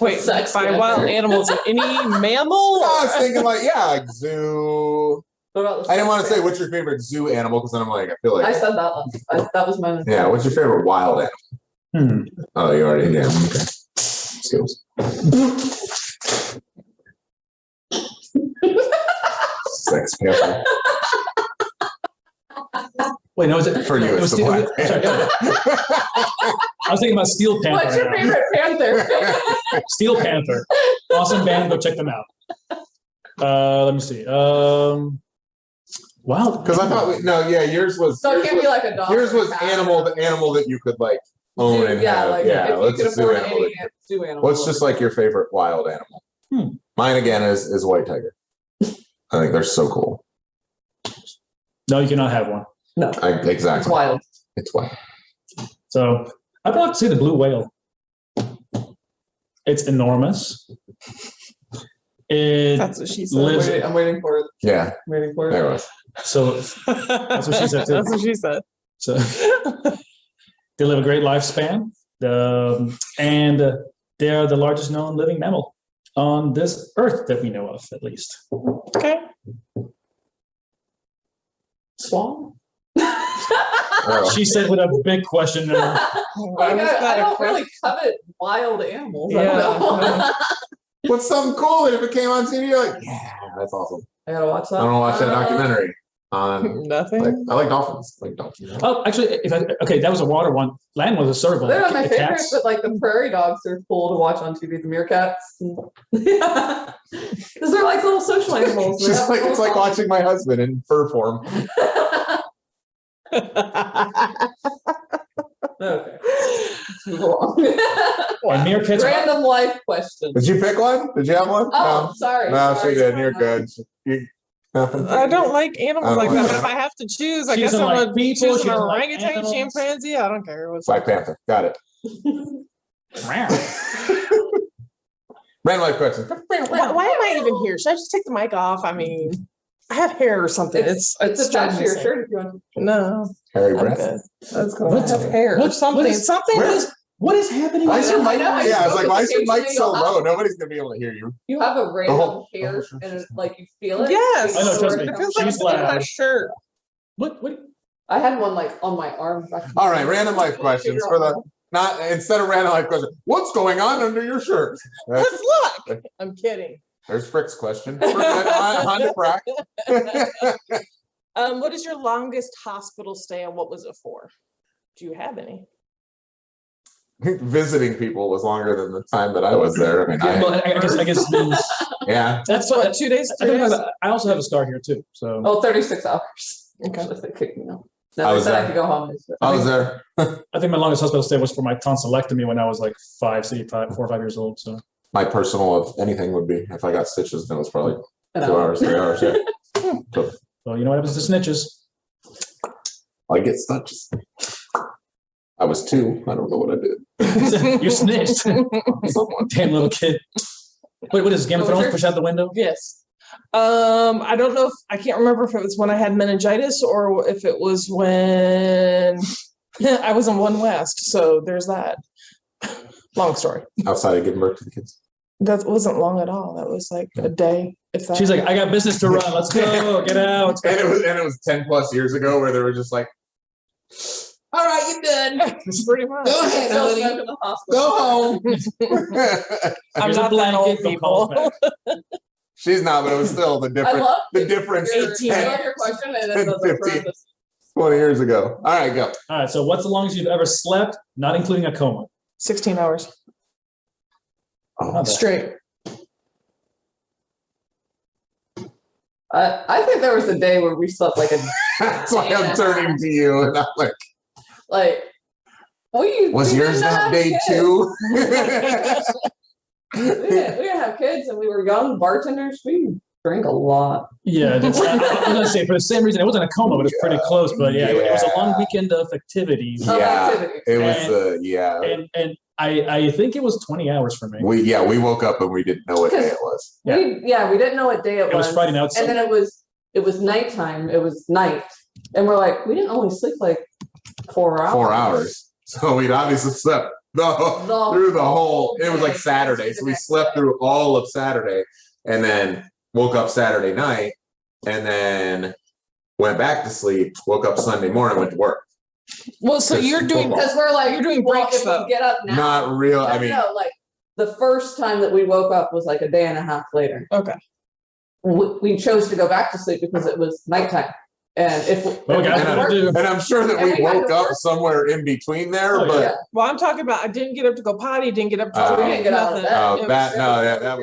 Wait, Sex by with wild it. animals, any mammal? I was thinking like, yeah, like zoo. What about the I didn't want to say sex what's your favorite zoo animal because then I'm like, I feel I like, said that one. That was mine. yeah, what's your favorite wild animal? Oh, you already did. Okay. Skills. Sex panther. Wait, no, is it For you, it it's was the Steel- Black sorry, Panther. I was thinking about Steel Panther. What's your right now. favorite panther? Steel Panther. Awesome band. Go check them out. Let me see. Wow. Because I thought, yours was. So it yours can't be like a dog. Yours or a was cat. animal that you could like own and Yeah, have. like Yeah, if you let's could zoo afford animal. any zoo animal. What's just like your favorite wild animal? Mine again is white tiger. I think they're so cool. No, you cannot have one. Exactly. It's wild. It's wild. So I'd like to see the blue whale. It's enormous. It That's what she said. lives. I'm waiting for it. Yeah, I'm waiting for it. there it was. So That's what she said, too. That's what she said. So they live a great lifespan, and they are the largest known living mammal on this earth that we know of, at least. Okay. Swan. Oh. She said with a big question. Like, Why was I that a don't question? really covet wild animals. Yeah. I don't know. What's something cool that if it came on TV, you're like, yeah, that's awesome. I gotta watch that. I don't watch that documentary on. Nothing. I like dolphins. I like dolphins. Oh, actually, okay, that was a water one. Land was a serval. They're not my The favorites, cats. but like the prairie dogs are cool to watch on TV. The meerkats, yeah, because they're like little social animals. They She's have like, little it's like songs. watching my husband in fur form. Okay, let's move along. And meerkats. Random life question. Did you pick one? Did you have one? Oh, sorry. No, sorry. she did. You're good. Nothing. I don't like animals like that, but if I have to choose, I She guess doesn't I'm like gonna people, choose she an doesn't like orangutan, animals. chimpanzee. I don't care what's Black Panther. Got it. Random life question. Why am I even here? Should I just take the mic off? I mean, I have hair or something. It's attached to driving me your insane. shirt if you want. No, Harry I'm breath. good. That's cool. I have hair. What- something. what is- Something. What is happening? Why is your mic? I know, Yeah, it's like why is your mic occasionally so you'll have- low? Nobody's gonna be able to hear you. You have a random Oh. hair, and it's like you feel it. Yes. I know, trust me. It feels like She's it's in my loud. shirt. What? I had one like on my arm. All right, random life questions for the not instead of random life question. What's going on under your shirt? That's- Let's look. I'm kidding. There's Frick's question. On to Frack. What is your longest hospital stay and what was it for? Do you have any? Visiting people was longer than the time that I was there. I mean, Well, I guess it means yeah. that's What, what 2 days? I 3 think days? I also have a star here too. So Oh, 36 hours. Okay. Actually, they kicked me out. I No, they was said I there. could go home. I was there. I think my longest hospital stay was for my tonsillectomy when I was like 4 or 5 years old. So My personal of anything would be if I got stitches, then it was probably An 2 hour. hours, 3 hours. Yeah. well, you know what happens to snitches? I get stitches. I was 2. I don't know what I did. You snitched. Someone. Damn little kid. Wait, what is Game of What was Thrones? your- Push out the window? Yes. I don't know if I can't remember if it was when I had meningitis or if it was when I was in One West. So there's that. Long story. Outside of giving birth to the kids. That wasn't long at all. That was like a day. If that. She's like, I got business to run. Let's go. Get out. And it was 10 plus years ago where they were just like, good. It's pretty much. Go ahead, Still honey. stuck in the hospital. Go home. I'm Here's a not that old, blanket, don't call people. us back. She's not, but it was still the I difference. love The difference. your, 18. I love your question and then the 15. parentheses. 20 years ago. All right, go. All right. So what's the longest you've ever slept, not including a coma? 16 hours Oh, straight. I think there was a day where we slept like that's why I'm turning to you, and I'm like, we was we yours didn't that have day kids. too? We didn't have kids and we were young bartenders. We drank a lot. Yeah, I was gonna say for the same reason. It wasn't a coma, but it was pretty close. But yeah, it was a long weekend of activities. Of Yeah, activities. it was. Yeah, And I think it was 20 hours for me. we woke up and we didn't know what day it was. Yeah. We didn't know what day it It was Friday night. And then it was nighttime. It was night. And we're like, we didn't only sleep like 4 hours. 4 hours. So we'd obviously slept through the whole. It was like Saturday, so we slept through all of Saturday, and then woke up Saturday night, and then went back to sleep. Woke up Sunday morning, went to work. Well, so Just you're doing football. Because we're like, You're doing well, breaks, if though. we get up now. Not real. I mean, no, like the first time that we woke up was like a day and a half later. okay. We chose to go back to sleep because it was nighttime. And if Well, guys, and, what to do? and I'm sure that And we we had woke to up work. somewhere in between there, Oh, but yeah. Well, I'm talking about I didn't get up to go potty, didn't get up to Oh. drink, We didn't get out of nothing. bed. It that was no, yeah, that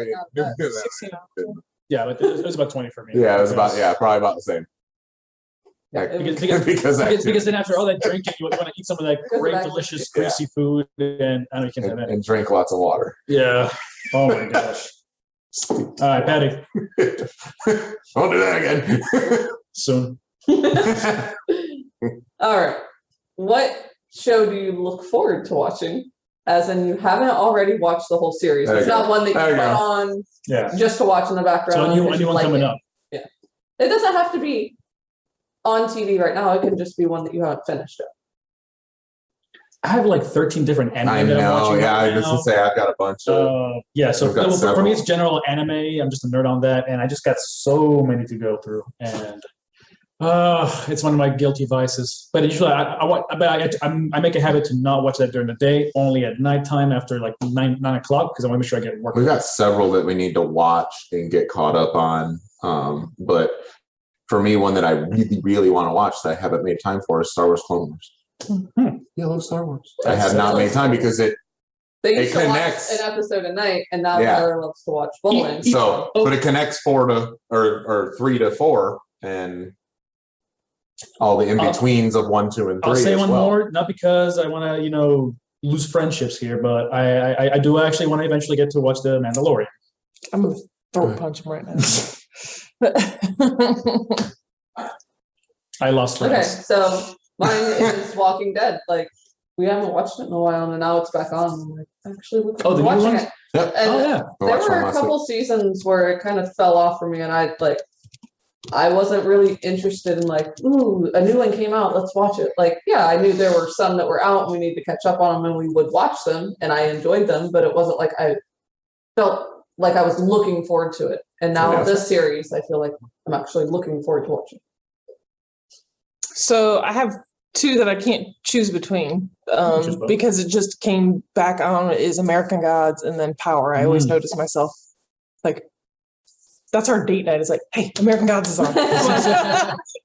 we. 16 hours. Yeah, but it was about 20 for me. Yeah, it was about probably about the same. Yeah, it was- Because then after all that drinking, you want to eat some of that Because of great, that- delicious, Yeah. greasy food, and I don't know, you can't have that. and drink lots of water. Yeah. Oh my gosh. All right, Patty. Don't do that Soon. again. All right. What show do you look forward to watching? As in, you haven't already watched the whole series. There It's you not go. one that you There you put go. on Yeah. just to watch in the background. So because you anyone like coming it. up? It doesn't have to be on TV right now. It can just be one that you haven't finished yet. I have like 13 different anime I that I'm know. watching Yeah, right I just now. to say I've got a bunch of. Yeah, so We've got for several. me, it's general anime. I'm just a nerd on that, and I just got so many to go through, and it's one of my guilty vices. But usually, I make a habit to not watch that during the day, only at nighttime after like 9 o'clock, because I want to make sure I get work. We've got several that we need to watch and get caught up on. But for me, one that I really, really want to watch that I haven't made time for is Star Wars Clone Wars. Yeah, I love Star Wars. I have not made time because They used It to connects. watch an episode a night, and now Yeah. Tyler loves to watch bowling. so, but it connects 4 to or 3 to 4, and all the in betweens of 1, 2, and 3. I'll say as one well. more, not because I want to, lose friendships here, but I do actually want to eventually get to watch The Mandalorian. I'm gonna throat punch him right now. I lost Okay, friends. so mine is Walking Dead. Like, we haven't watched it in a while, and now it's back on. I'm like, actually looking Oh, the forward new to watching ones? it. Yep. And Oh yeah. I there watched were one a last couple seasons where it kind of fell off for me, and I wasn't really interested in like, ooh, a new one came out, let's watch it. Like, yeah, I knew there were some that were out and we need to catch up on them, and we would watch them, and I enjoyed them, but it wasn't like I felt like I was looking forward to it. And now Yeah. this series, I feel like I'm actually looking forward to watching. So I have 2 that I can't choose between Choose both. because it just came back on is American Gods and then Power. I always notice myself like that's our date night. It's like, hey, American Gods is on.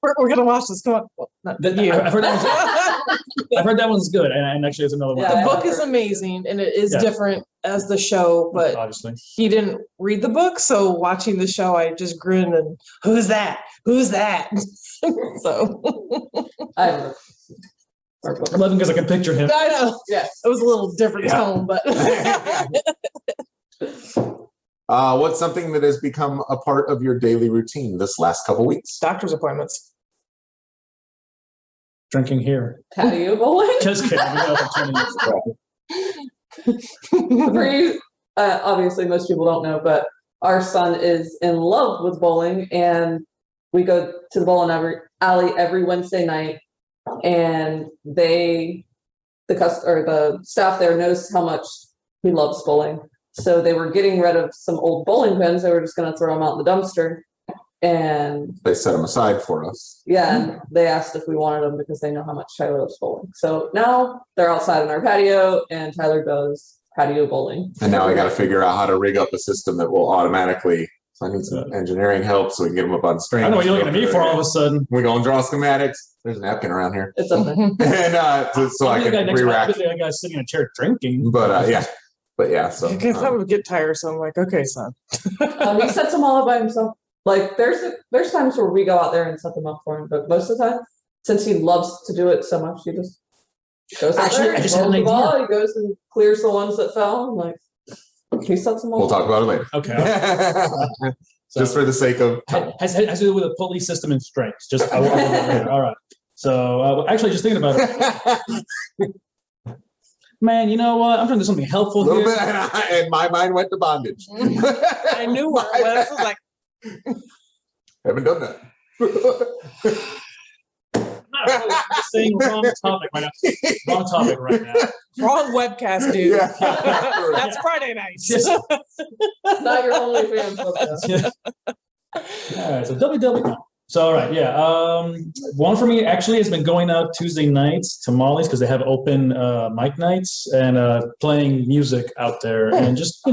we're gonna watch this. Come on. Well, not you. I've heard that one's good, and actually, there's another one. Yeah. The book is amazing and it is Yeah. different as the show, but Obviously. he didn't read the book, so watching the show, I just grinned and who's that? Who's that? So I don't know. I'm laughing because I can picture him. I know Yes. it was a little different Yeah. tone, but What's something that has become a part of your daily routine this last couple weeks? doctor's appointments. Drinking here. Patio Bowling. Just kidding. We know for 20 minutes. For you, obviously most people don't know, but our son is in love with bowling, and we go to the bowling alley every Wednesday night, and the staff there knows how much he loves bowling. So they were getting rid of some old bowling pins. They were just going to throw them out in the dumpster. And they set them aside for us. yeah, and they asked if we wanted them because they know how much Tyler loves bowling. So now they're outside in our patio, and Tyler does patio bowling. And now I got to figure out how to rig up a system that will automatically. So I need some engineering help so we can get them up on string. I know what you're looking at me for all of a sudden. We go and draw schematics. There's a napkin around here. It's up there. And so I can re-rack. The guy sitting in a chair drinking. But yeah. So that would get tiresome. I'm like, okay, son. He sets them all up by himself. Like there's times where we go out there and set them up for him, but most of the time, since he loves to do it so much, he just goes out there. I just had an idea. He goes and clears the ones that fell. And, like he sets them all. We'll talk about it later. Okay. Just for the sake of has to do with a pulley system and strengths. Just all right. So actually, just thinking about it. Man, you know what? I'm trying to do something helpful a little here. bit, and my mind went to bondage. I knew what it was. I was like, Haven't done that. I'm just saying wrong topic right now. Wrong topic right now. wrong webcast, dude. Yeah. That's Friday nights. Just- Not your only fan podcast. All right, so WW. So all right, yeah. One for me actually has been going out Tuesday nights to Molly's because they have open mic nights and playing music out there and just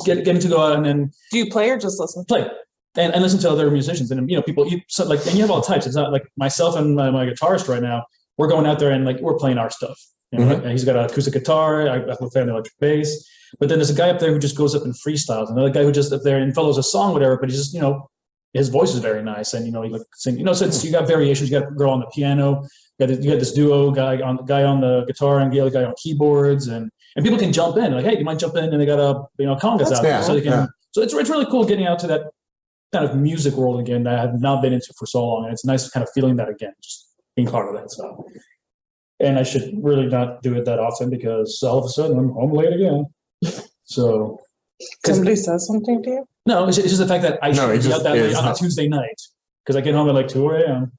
getting to go out and then Do you play or just listen? play and listen to other musicians and people so like and you have all types. It's not like myself and my guitarist right now. We're going out there and like we're playing our stuff. And he's got an acoustic guitar. I play an electric bass. But then there's a guy up there who just goes up and freestyles. Another guy who just up there and follows a song, whatever. But he's just his voice is very nice, and he like sing. So you got variations. You got a girl on the piano. You got this duo guy on the guitar and the other guy on keyboards, and people can jump in. Like, hey, you might jump in, and they got congas out there, so they can. Yeah. So it's really cool getting out to that kind of music world again that I have not been into for so long, and it's nice kind of feeling that again, just being part of that. So, and I should really not do it that often because all of a sudden I'm home late again. So. Somebody says something to you? No, it's just the fact that I should be out that late on a Tuesday night because I get home at like 2 a.m.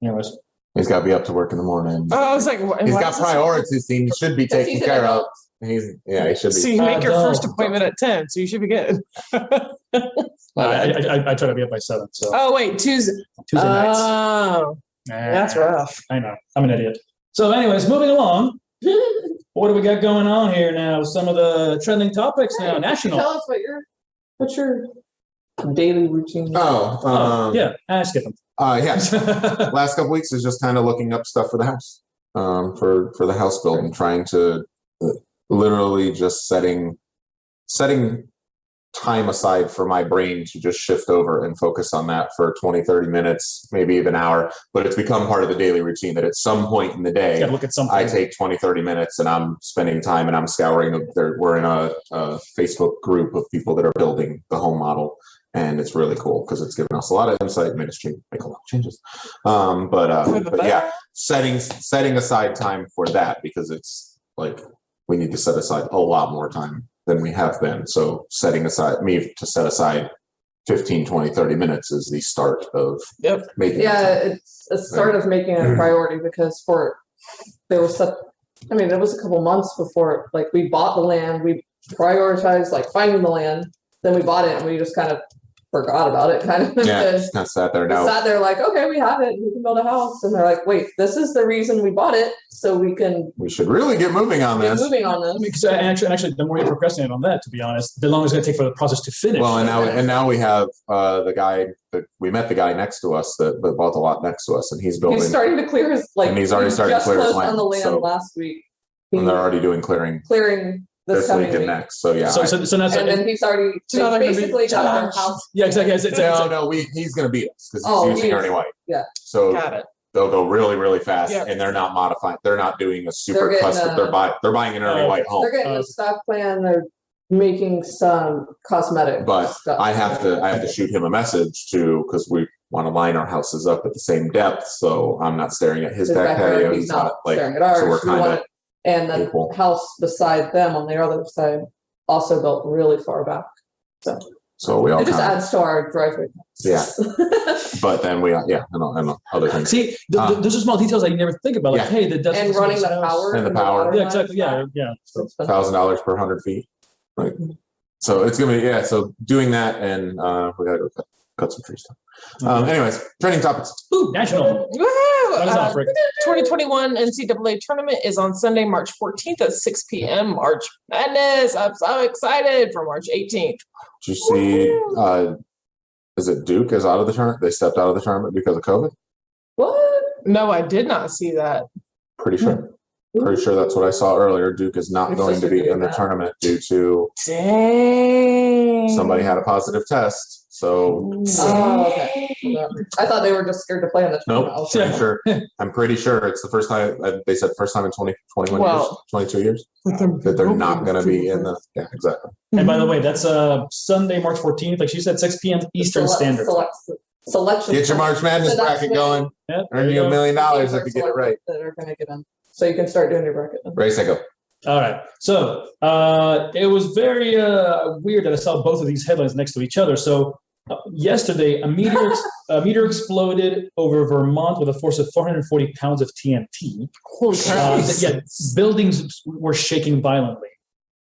Anyways. He's got to be up to work in the morning. Oh, I was like, he's got priorities he should be taken care of. He should be. So you make your first appointment at 10, so you should be good. I try to be up by 7. So. Oh, wait, Tuesday nights. Oh, that's rough. I know. I'm an idiot. So anyways, moving along. What do we got going on here now? Some of the trending topics now. National. Tell us what's your daily routine? Yeah, I skip them. Yeah. Last couple weeks is just kind of looking up stuff for the house, for the house build and trying to literally just setting time aside for my brain to just shift over and focus on that for 20, 30 minutes, maybe even an hour. But it's become part of the daily routine that at some point in the day, look at something. I take 20, 30 minutes and I'm spending time and I'm scouring. We're in a Facebook group of people that are building the home model. And it's really cool because it's given us a lot of insight, made us make a lot of changes. But yeah, setting aside time for that because it's like we need to set aside a lot more time than we have been. So set aside 15, 20, 30 minutes is the start of making it. Yeah, it's a start of making it a priority because it was a couple months before like we bought the land, we prioritized like finding the land, then we bought it and we just kind of forgot about it kind of. Yeah, just kind of sat there now. Sat there like, okay, we have it, we can build a house. And they're like, wait, this is the reason we bought it, so we should really get moving on this. Because actually, the more you procrastinate on that, to be honest, the longer it's going to take for the process to finish. Well, and now we have the guy that we met the guy next to us that bought the lot next to us, and he's building. He's starting to clear his and he's already starting to clear his land on the land last week. And they're already doing clearing this week and next. So yeah. So now, and then he's already basically got our house. Yeah, exactly. He's going to beat us because he's using Ernie White. Yeah. So got it. They'll go really, really fast, and they're not modifying. They're not doing a super custom. They're buying an Ernie White home. They're getting a stock plan. They're making some cosmetic. But stuff. I have to shoot him a message because we want to line our houses up at the same depth. So I'm not staring at his back patio. He's not staring at ours. So we're kind of. And the house beside them on the other side also built really far back. So we all it just adds to our driveway. Yeah. But then we and other things. See, those are small details that you never think about. Like, hey, and running the power. And the power. Yeah, exactly. Yeah. $1,000 per 100 feet. Like, so it's gonna be so doing that, and we gotta go cut some trees down. Anyways, trending topics. Ooh, national. Woohoo! That was Rick. 2021 NCAA tournament is on Sunday, March 14th at 6 p.m. March Madness. I'm so excited for March 18th. Did you see? Is it Duke is out of the tournament? They stepped out of the tournament because of COVID. What? No, I did not see that. Pretty sure. Pretty sure that's what I saw earlier. Duke is not going to be in the tournament due to somebody had a positive test. So Oh, okay. I thought they were just scared to play on the tournament. nope. Pretty sure. I'm pretty sure it's the first time. They said first time in 21 years, 22 years that they're not going to be in the. Yeah, exactly. And by the way, that's Sunday, March 14th. Like she said, 6 p.m. Eastern Standard. Selection. Get your March Madness bracket going. Yep, Earn you $1 million if you get it right. That are going to get in. So you can start doing your bracket. Race, I go. All right. So it was very weird that I saw both of these headlines next to each other. So yesterday, a meteor exploded over Vermont with a force of 440 pounds of TNT. Holy crap. Yeah, buildings were shaking violently.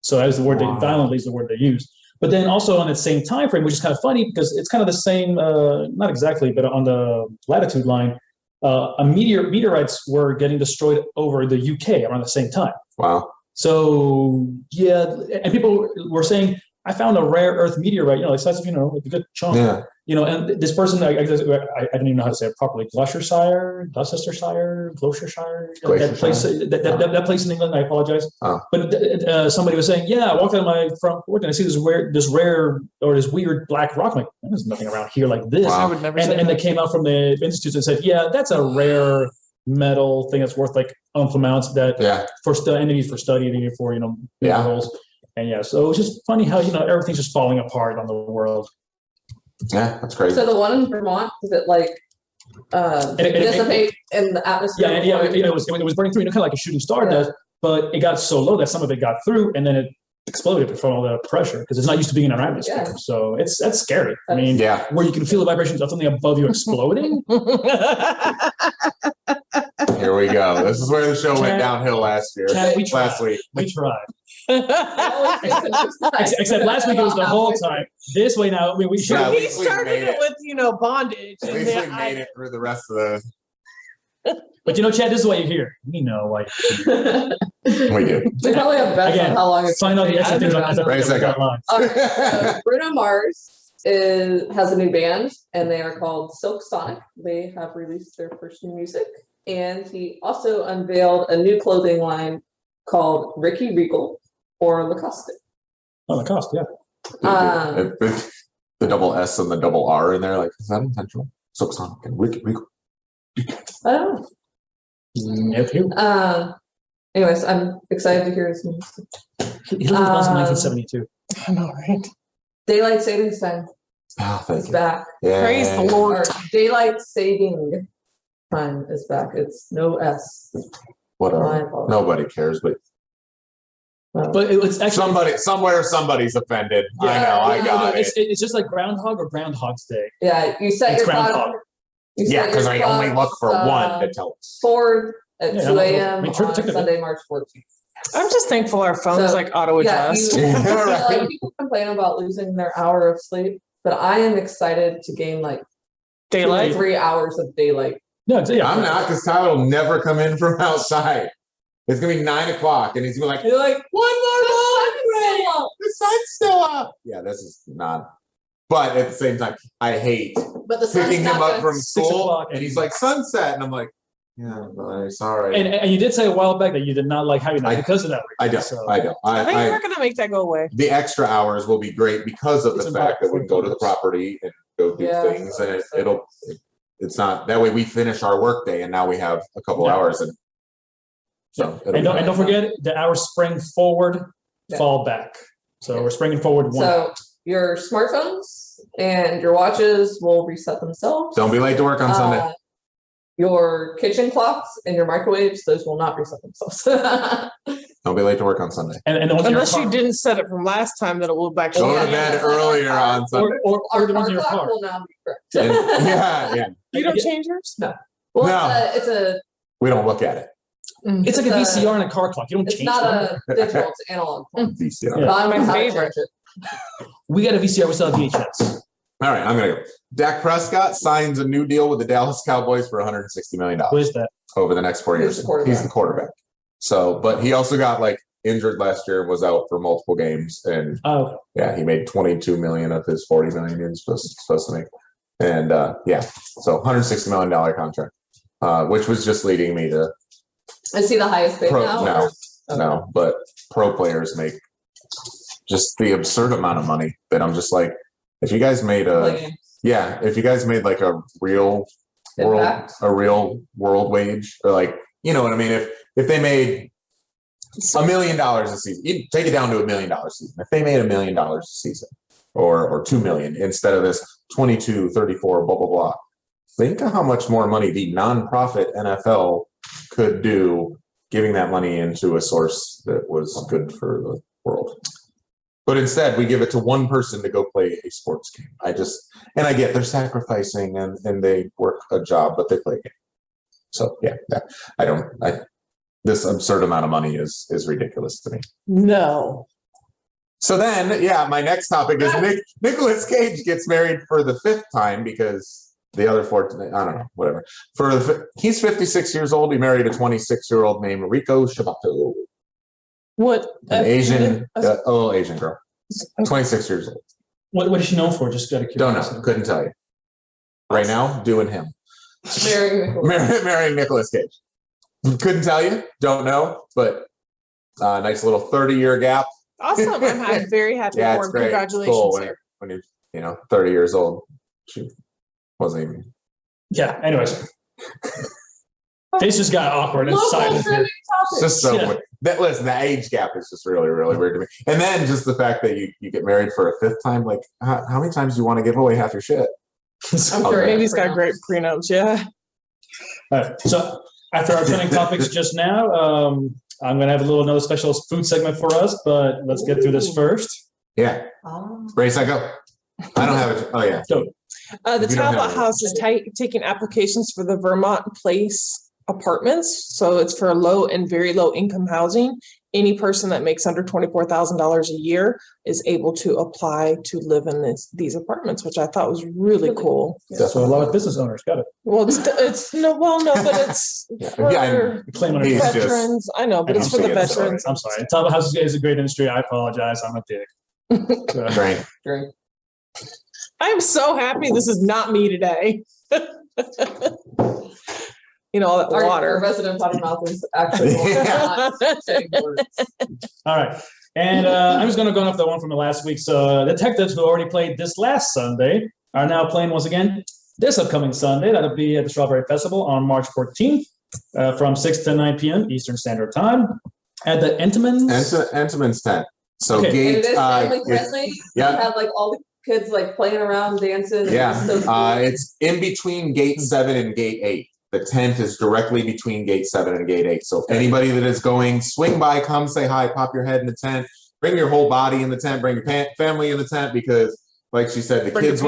So that is the word. Violently is the word they used. But then also on that same time frame, which is kind of funny because it's kind of the same, not exactly, but on the latitude line, meteorites were getting destroyed over the UK around the same time. Wow. So yeah, and people were saying, I found a rare earth meteorite, like size of, like a good chunk. Yeah. And this person, I don't even know how to say it properly. Gloucestershire, that place in England. I apologize. Oh. But somebody was saying, yeah, I walked out of my front porch and I see this weird black rock. I'm like, there's nothing around here like this. Wow. I would never and they came out from the institute and said, yeah, that's a rare metal thing that's worth like amounts that for study for minerals. And yeah, so it's just funny how everything's just falling apart on the world. Yeah, that's crazy. So the one in Vermont, is it like dissipate in the atmosphere? Yeah, it was burning through, kind of like a shooting star does, but it got so low that some of it got through, and then it exploded from all the pressure because it's not used to being in our atmosphere. Yeah. So that's scary. I mean, where you can feel the vibrations of something above you exploding. Here we go. This is where the show went downhill last year. Last week. We tried. Except last week it was the whole time. This way now, we he started it with bondage. At least we made it through the rest of the. But Chad, this is why you're here. We know why. We do. We probably have bets on how long it's. Find out the extra things on that. Bruno Mars has a new band, and they are called Silk Sonic. They have released their first new music, and he also unveiled a new clothing line called Ricky Regal or Lacoste. Oh, Lacoste, yeah. The double S and the double R in there, like, is that intentional? Silk Sonic and Ricky Regal. I don't know. Anyways, I'm excited to hear his music. He lived in 1972. I know, right? Daylight Savings Time is back. Yeah. Praise the Lord. Or Daylight Saving Time is back. It's no S. Whatever. Nobody cares, but it's actually somebody's offended. Yeah, I got it. It's just like Groundhog or Groundhog's Day. Yeah, you set your Groundhog. Yeah, because I only look for one to tell us. 4 at 2 a.m. on Sunday, March 14th. I'm just thankful our phones auto adjust. People complain about losing their hour of sleep, but I am excited to gain daylight, 3 hours of daylight. No, I'm not, because Tyler will never come in from outside. It's gonna be 9 o'clock, and he's gonna be like, one more moment, the sun's still up. Yeah, this is not. But at the same time, I hate picking him up from school, and he's like, sunset, and I'm like, yeah, sorry. And you did say a while back that you did not like having that because of that. I don't. I think we're gonna make that go away. The extra hours will be great because of the fact that we can go to the property and go do things, and it's not that way. We finish our workday, and now we have a couple hours, and so. And don't forget the hours spring forward, fall back. So we're springing forward 1 hour. Your smartphones and your watches will reset themselves. Don't be late to work on Sunday. Your kitchen clocks and your microwaves, those will not reset themselves. Don't be late to work on Sunday. And unless you didn't set it from last time, that it will back. Go to bed earlier on Sunday. Or the ones in your car will now be correct. Yeah. You don't change yours? No. Well, it's a. We don't look at it. It's like a VCR and a car clock. You don't change it. It's not a digital, it's analog. VCR. Yeah. My favorite. We got a VCR, we still have VHS. All right, I'm gonna go. Dak Prescott signs a new deal with the Dallas Cowboys for $160 million Who is that? over the next 4 years. He's the quarterback. So, but he also got like injured last year and was out for multiple games. And yeah, he made 22 million of his 40 million he was supposed to make. And yeah, so $160 million contract, which was just leading me to. Is he the highest paid now? No, but pro players make just the absurd amount of money that I'm just like, if you guys made if you guys made like a real world wage, or like, you know what I mean? If they made $1 million a season, you take it down to $1 million a season. If they made $1 million a season or 2 million instead of this 22, 34, blah, blah, blah. Think of how much more money the nonprofit NFL could do giving that money into a source that was good for the world. But instead, we give it to one person to go play a sports game. I get they're sacrificing and they work a job, but they play a game. So yeah, this absurd amount of money is ridiculous to me. No. So then, yeah, my next topic is Nicolas Cage gets married for the 5th time because the other 4, I don't know, whatever. He's 56 years old. He married a 26-year-old named Rico Shabato. What? An Asian, a little Asian girl. 26 years old. What is she known for? Just got to Don't know. Couldn't tell you. Right now, doing him. Marrying Nicolas Cage. Couldn't tell you. Don't know. But nice little 30-year gap. Awesome. I'm very happy for him. Congratulations, cool sir. When you're 30 years old. She wasn't even. Yeah, anyways. Face just got awkward and silent. It's just so weird. Listen, the age gap is just really, really weird to me. And then just the fact that you get married for a 5th time, like how many times do you want to give away half your shit? I'm sure Amy's got great prenups, yeah. All right. So after our trending topics just now, I'm going to have another special food segment for us, but let's get through this first. Yeah. Race, I go. I don't have it. Oh, yeah. Go. The Talbot House is taking applications for the Vermont Place apartments. So it's for low and very low income housing. Any person that makes under $24,000 a year is able to apply to live in these apartments, which I thought was really cool. That's what a lot of business owners got it. Well, but it's for veterans. I know, but it's for the veterans. I'm sorry. Talbot House is a great industry. I apologize. I'm a dick. Great. I'm so happy this is not me today. All that water. Our resident potty mouth is actually not saying words. All right. And I'm just going to go off the one from the last week. So detectives who already played this last Sunday are now playing once again this upcoming Sunday. That'll be at the Strawberry Festival on March 14th from 6 to 9 p.m. Eastern Standard Time at the Entenmann's tent. So okay. Gate, it is family friendly. Yeah. You have like all the kids like playing around, dancing. Yeah. So cool. It's in between Gate 7 and Gate 8. The tent is directly between Gate 7 and Gate 8. So anybody that is going, swing by, come say hi, pop your head in the tent, bring your whole body in the tent, bring your family in the tent, because like she said, the kids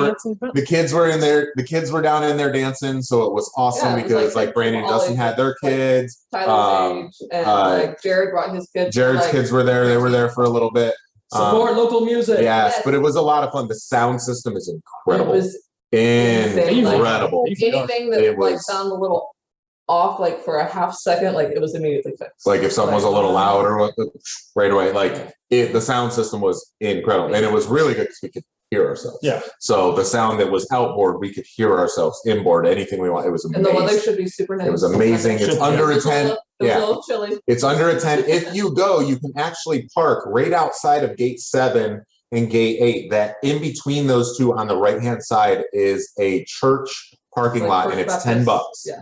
were in there, the kids were down in there dancing. So it was awesome because like Brandon and Dustin had their kids. Tyler's age, and like Jared brought his kids. Jared's kids were there. They were there for a little bit. Support local music. Yes, but it was a lot of fun. The sound system is incredible. It was incredible. Anything that like sounded a little off, like for a half second, like it was immediately fixed. Like if something was a little loud or right away, like the sound system was incredible, and it was really good because we could hear ourselves. Yeah. So the sound that was outboard, we could hear ourselves inboard. Anything we want. It was amazing. And the weather should be super nice. It was amazing. It's under a tent. Yeah. A little chilly. It's under a tent. If you go, you can actually park right outside of Gate 7 and Gate 8. That in between those two on the right-hand side is a church parking lot, and it's $10. Yeah.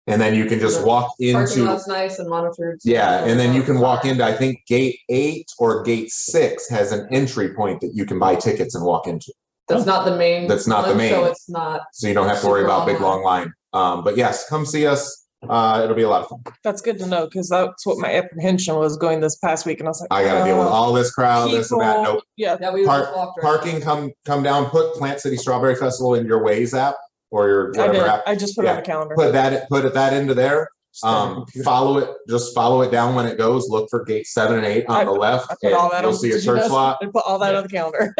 And then you can just walk into. Parking lot's nice and monitored. Yeah, and then you can walk into. I think Gate 8 or Gate 6 has an entry point that you can buy tickets and walk into. That's not the main. That's not the main. So it's not. So you don't have to worry about big long line. But yes, come see us. It'll be a lot of fun. That's good to know, because that's what my apprehension was going this past week, and I was like, I got to deal with all this crowd, this and that. Nope. Yeah. We parking. Come down. Put Plant City Strawberry Festival in your Waze app or your whatever app. I just put it on the calendar. Put that into there. Follow it. Just follow it down when it goes. Look for Gate 7 and 8 on the left. I put all that you'll see a church lot. And put all that on the calendar.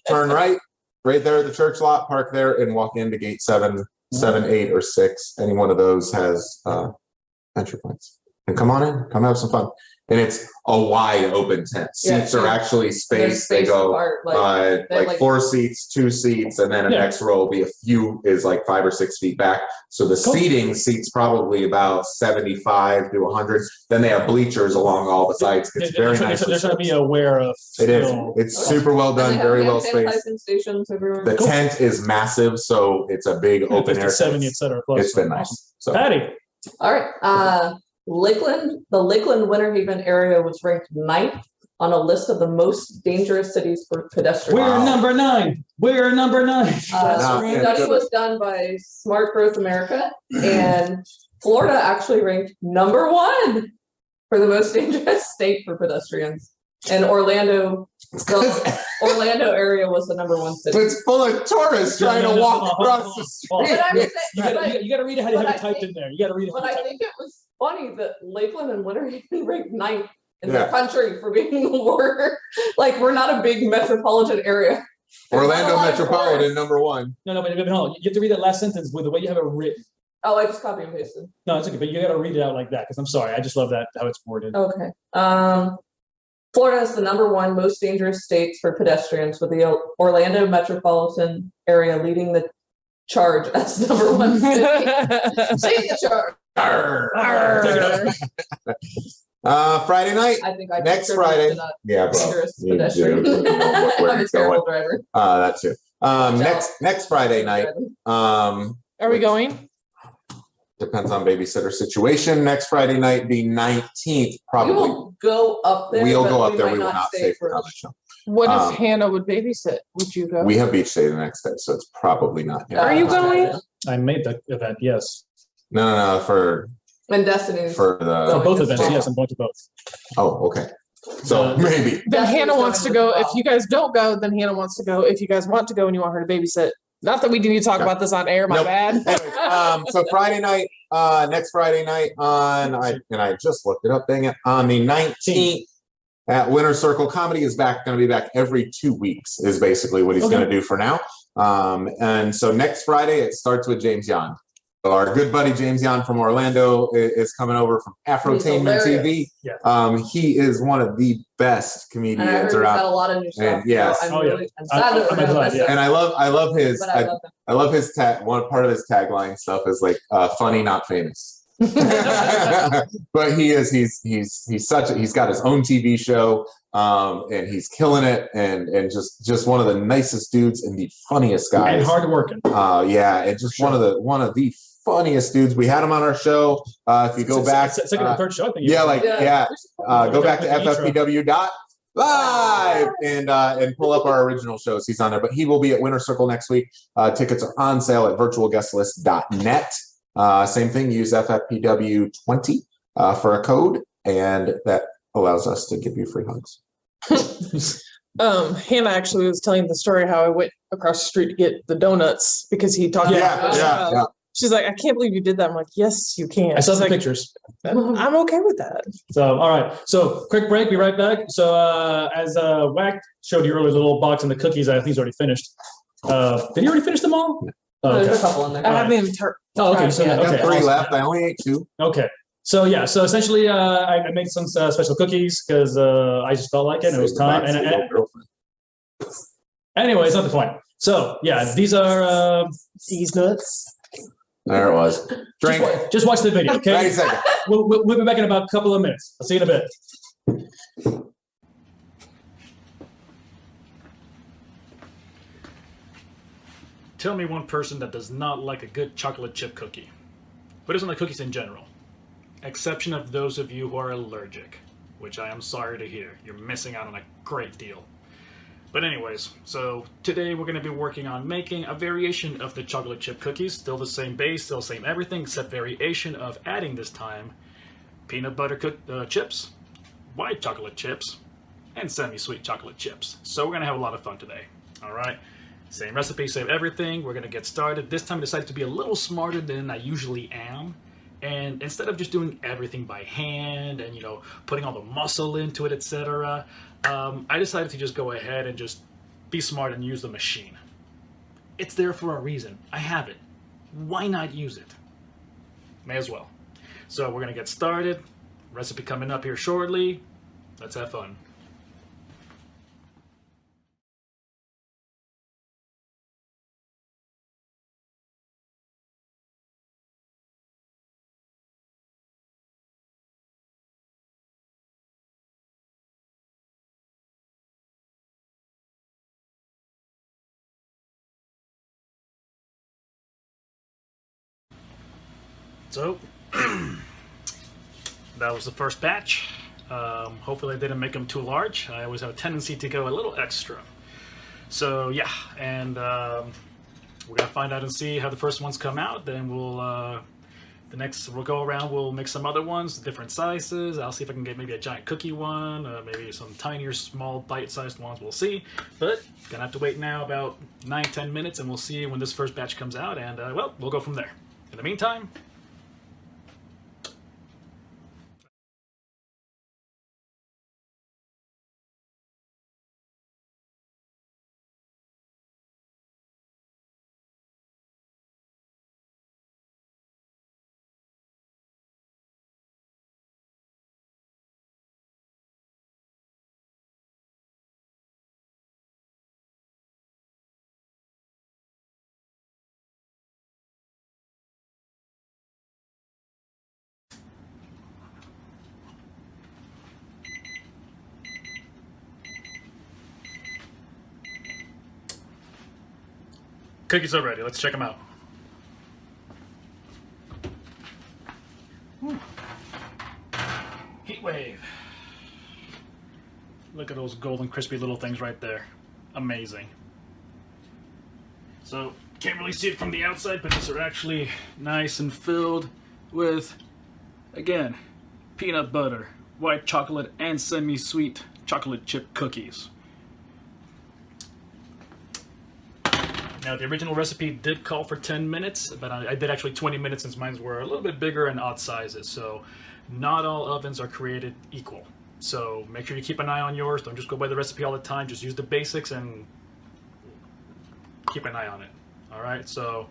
Turn right. right there at the church lot. Park there and walk into gate 7, 8, or 6. Any one of those has entry points. And come on in. Come have some fun. And it's a wide open tent. Seats are actually spaced. They go apart, like 4 seats, 2 seats, and then the next row will be a few is like 5 or 6 feet back. So the seating seats probably about 75 to 100. Then they have bleachers along all the sides. It's very nice. They're trying to be aware of. It is. It's super well done, very well spaced. Stations everywhere. The tent is massive, so it's a big open air. 70, etc. It's been nice. So Paddy. All right. Lakeland, the Lakeland Winter Haven area was ranked 9th on a list of the most dangerous cities for pedestrians. We're number 9. We're number 9. The study was done by Smart Growth America, and Florida actually ranked number 1 for the most dangerous state for pedestrians. And Orlando, the Orlando area was the number 1 city. It's full of tourists trying to walk across the street. You got to read it how you have it typed in there. You got to read it. But I think it was funny that Lakeland and Winter Haven ranked 9th in the country for being more like we're not a big metropolitan area. Orlando metropolitan number 1. No, but hold on. You have to read that last sentence with the way you have it written. Oh, I just copy and pasted. No, it's okay, but you got to read it out like that because I'm sorry. I just love that how it's worded. Okay. Florida is the number 1 most dangerous state for pedestrians, with the Orlando metropolitan area leading the charge as number 1 city. Take the charge. Friday night. I think I next Friday. Yeah, dangerous pedestrian. I'm a terrible driver. That too. Next Friday night. Are we going? Depends on babysitter situation. Next Friday night, the 19th, probably. We will go up there. We'll go up there. We will not not stay for another show. What if Hannah would babysit? Would you go? We have beach day the next day, so it's probably not. Are you going? I made the event, yes. No, for and Destiny's for the For both events, yes, I'm going to both. Oh, okay. So maybe. Then Hannah wants to go. If you guys don't go, then Hannah wants to go. If you guys want to go and you want her to babysit. Not that we need to talk about this on air, my bad. Anyways, so Friday night, next Friday night I just looked it up, dang it, on the 19th at Winter Circle. Comedy is going to be back every 2 weeks is basically what he's going to do for now. And so next Friday, it starts with James Yan. So our good buddy James Yan from Orlando is coming over from Afrotainment TV. Yeah. He is one of the best comedians around. Got a lot of new stuff. And, yes. So And I love his I love his tag. One part of his tagline stuff is like funny, not famous. But he's got his own TV show, and he's killing it, and just one of the nicest dudes and the funniest guys. And hard working. And just one of the funniest dudes. We had him on our show. If you go back, second or third show, I think. Go back to ffpw.live and pull up our original shows. He's on there, but he will be at Winter Circle next week. Tickets are on sale at virtualguestlist.net. Same thing, use FFPW20 for a code, and that allows us to give you free hugs. Hannah actually was telling the story how I went across the street to get the donuts because he talked about She's like, I can't believe you did that. I'm like, yes, you can. I saw some pictures. I'm okay with that. So, all right. So, quick break. Be right back. So, as Wack showed you earlier, the little box and the cookies, I think he's already finished. Did he already finish them all? There's a couple in there. I haven't even okay. So, I got 3 left. I only ate 2. Okay. So, yeah. So, essentially, I made some special cookies because I just felt like it and it was time. Anyway, it's not the point. So, yeah, these are these nuts. There it was. Drink. Just watch the video, okay? 90 seconds. We'll be back in about a couple of minutes. I'll see you in a bit. Tell me one person that does not like a good chocolate chip cookie. Who doesn't like cookies in general? Exception of those of you who are allergic, which I am sorry to hear. You're missing out on a great deal. But anyways, so today we're going to be working on making a variation of the chocolate chip cookies. Still the same base, still the same everything, except variation of adding this time peanut butter chips, white chocolate chips, and semi-sweet chocolate chips. So we're going to have a lot of fun today. All right. Same recipe, same everything. We're going to get started. This time I decided to be a little smarter than I usually am. And instead of just doing everything by hand and, putting all the muscle into it, etc., I decided to just go ahead and just be smart and use the machine. It's there for a reason. I have it. Why not use it? May as well. So we're going to get started. Recipe coming up here shortly. Let's have fun. So, that was the first batch. Hopefully I didn't make them too large. I always have a tendency to go a little extra. So yeah, and we're gonna find out and see how the first ones come out. Then we'll we'll go around. We'll make some other ones, different sizes. I'll see if I can get maybe a giant cookie one, maybe some tinier, small, bite-sized ones. We'll see. But gonna have to wait now about 9-10 minutes, and we'll see when this first batch comes out. And well, we'll go from there. In the meantime. Cookies are ready. Let's check them out. Heat wave. Look at those golden crispy little things right there. Amazing. So, can't really see it from the outside, but these are actually nice and filled with, again, peanut butter, white chocolate, and semi-sweet chocolate chip cookies. Now, the original recipe did call for 10 minutes, but I did actually 20 minutes since mine were a little bit bigger and odd sizes. So not all ovens are created equal. So make sure you keep an eye on yours. Don't just go by the recipe all the time. Just use the basics and keep an eye on it. All right, so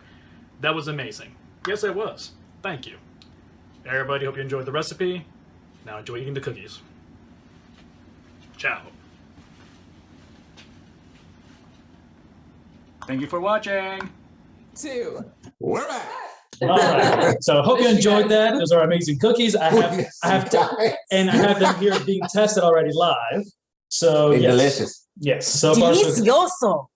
that was amazing. Yes, it was. Thank you. Everybody, hope you enjoyed the recipe. Now enjoy eating the cookies. Ciao. Thank you for watching. 2. We're back. All right. So hope you enjoyed that. Those are amazing cookies. I have them here being tested already live. So They're yes. delicious. Yes. So far, so Delicioso.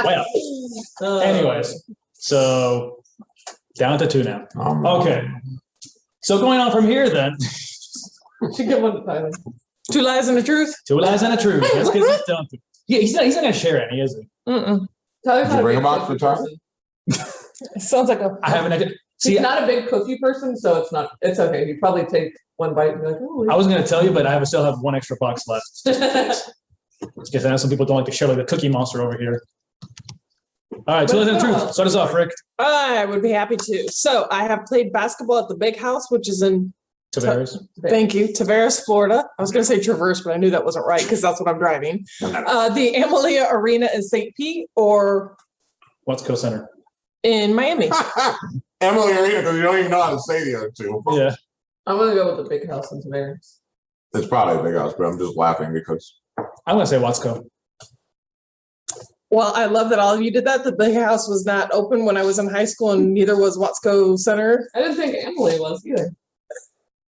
well. Anyways, so down to 2 now. Okay. So going on from here then. Should give one to Tyler. 2 lies and a truth. 2 lies and a truth. Let's get this done. Yeah, he's not gonna share any, is he? Mm-mm. Tyler's Did not you a bring big them out for cookie Tyler? person. It sounds like a. I haven't. See, He's not a big cookie person, so it's okay. He'd probably take one bite and be like, oh. I was gonna tell you, but I still have 1 extra box left. Because I know some people don't like to share like the Cookie Monster over here. All right, 2 lies and a truth. Start us off, Rick. I would be happy to. So I have played basketball at the Big House, which is in. Tavares. Thank you. Tavares, Florida. I was going to say Traverse, but I knew that wasn't right because that's what I'm driving. The Amalia Arena in St. Pete or Watsco Center. in Miami. Emily Arena, because you don't even know how to say the other 2. Yeah. I'm going to go with the Big House in Tavares. It's probably a big house, but I'm just laughing because I'm gonna say Watsco. Well, I love that all of you did that. The Big House was not open when I was in high school, and neither was Watsco Center. I didn't think Emily was either.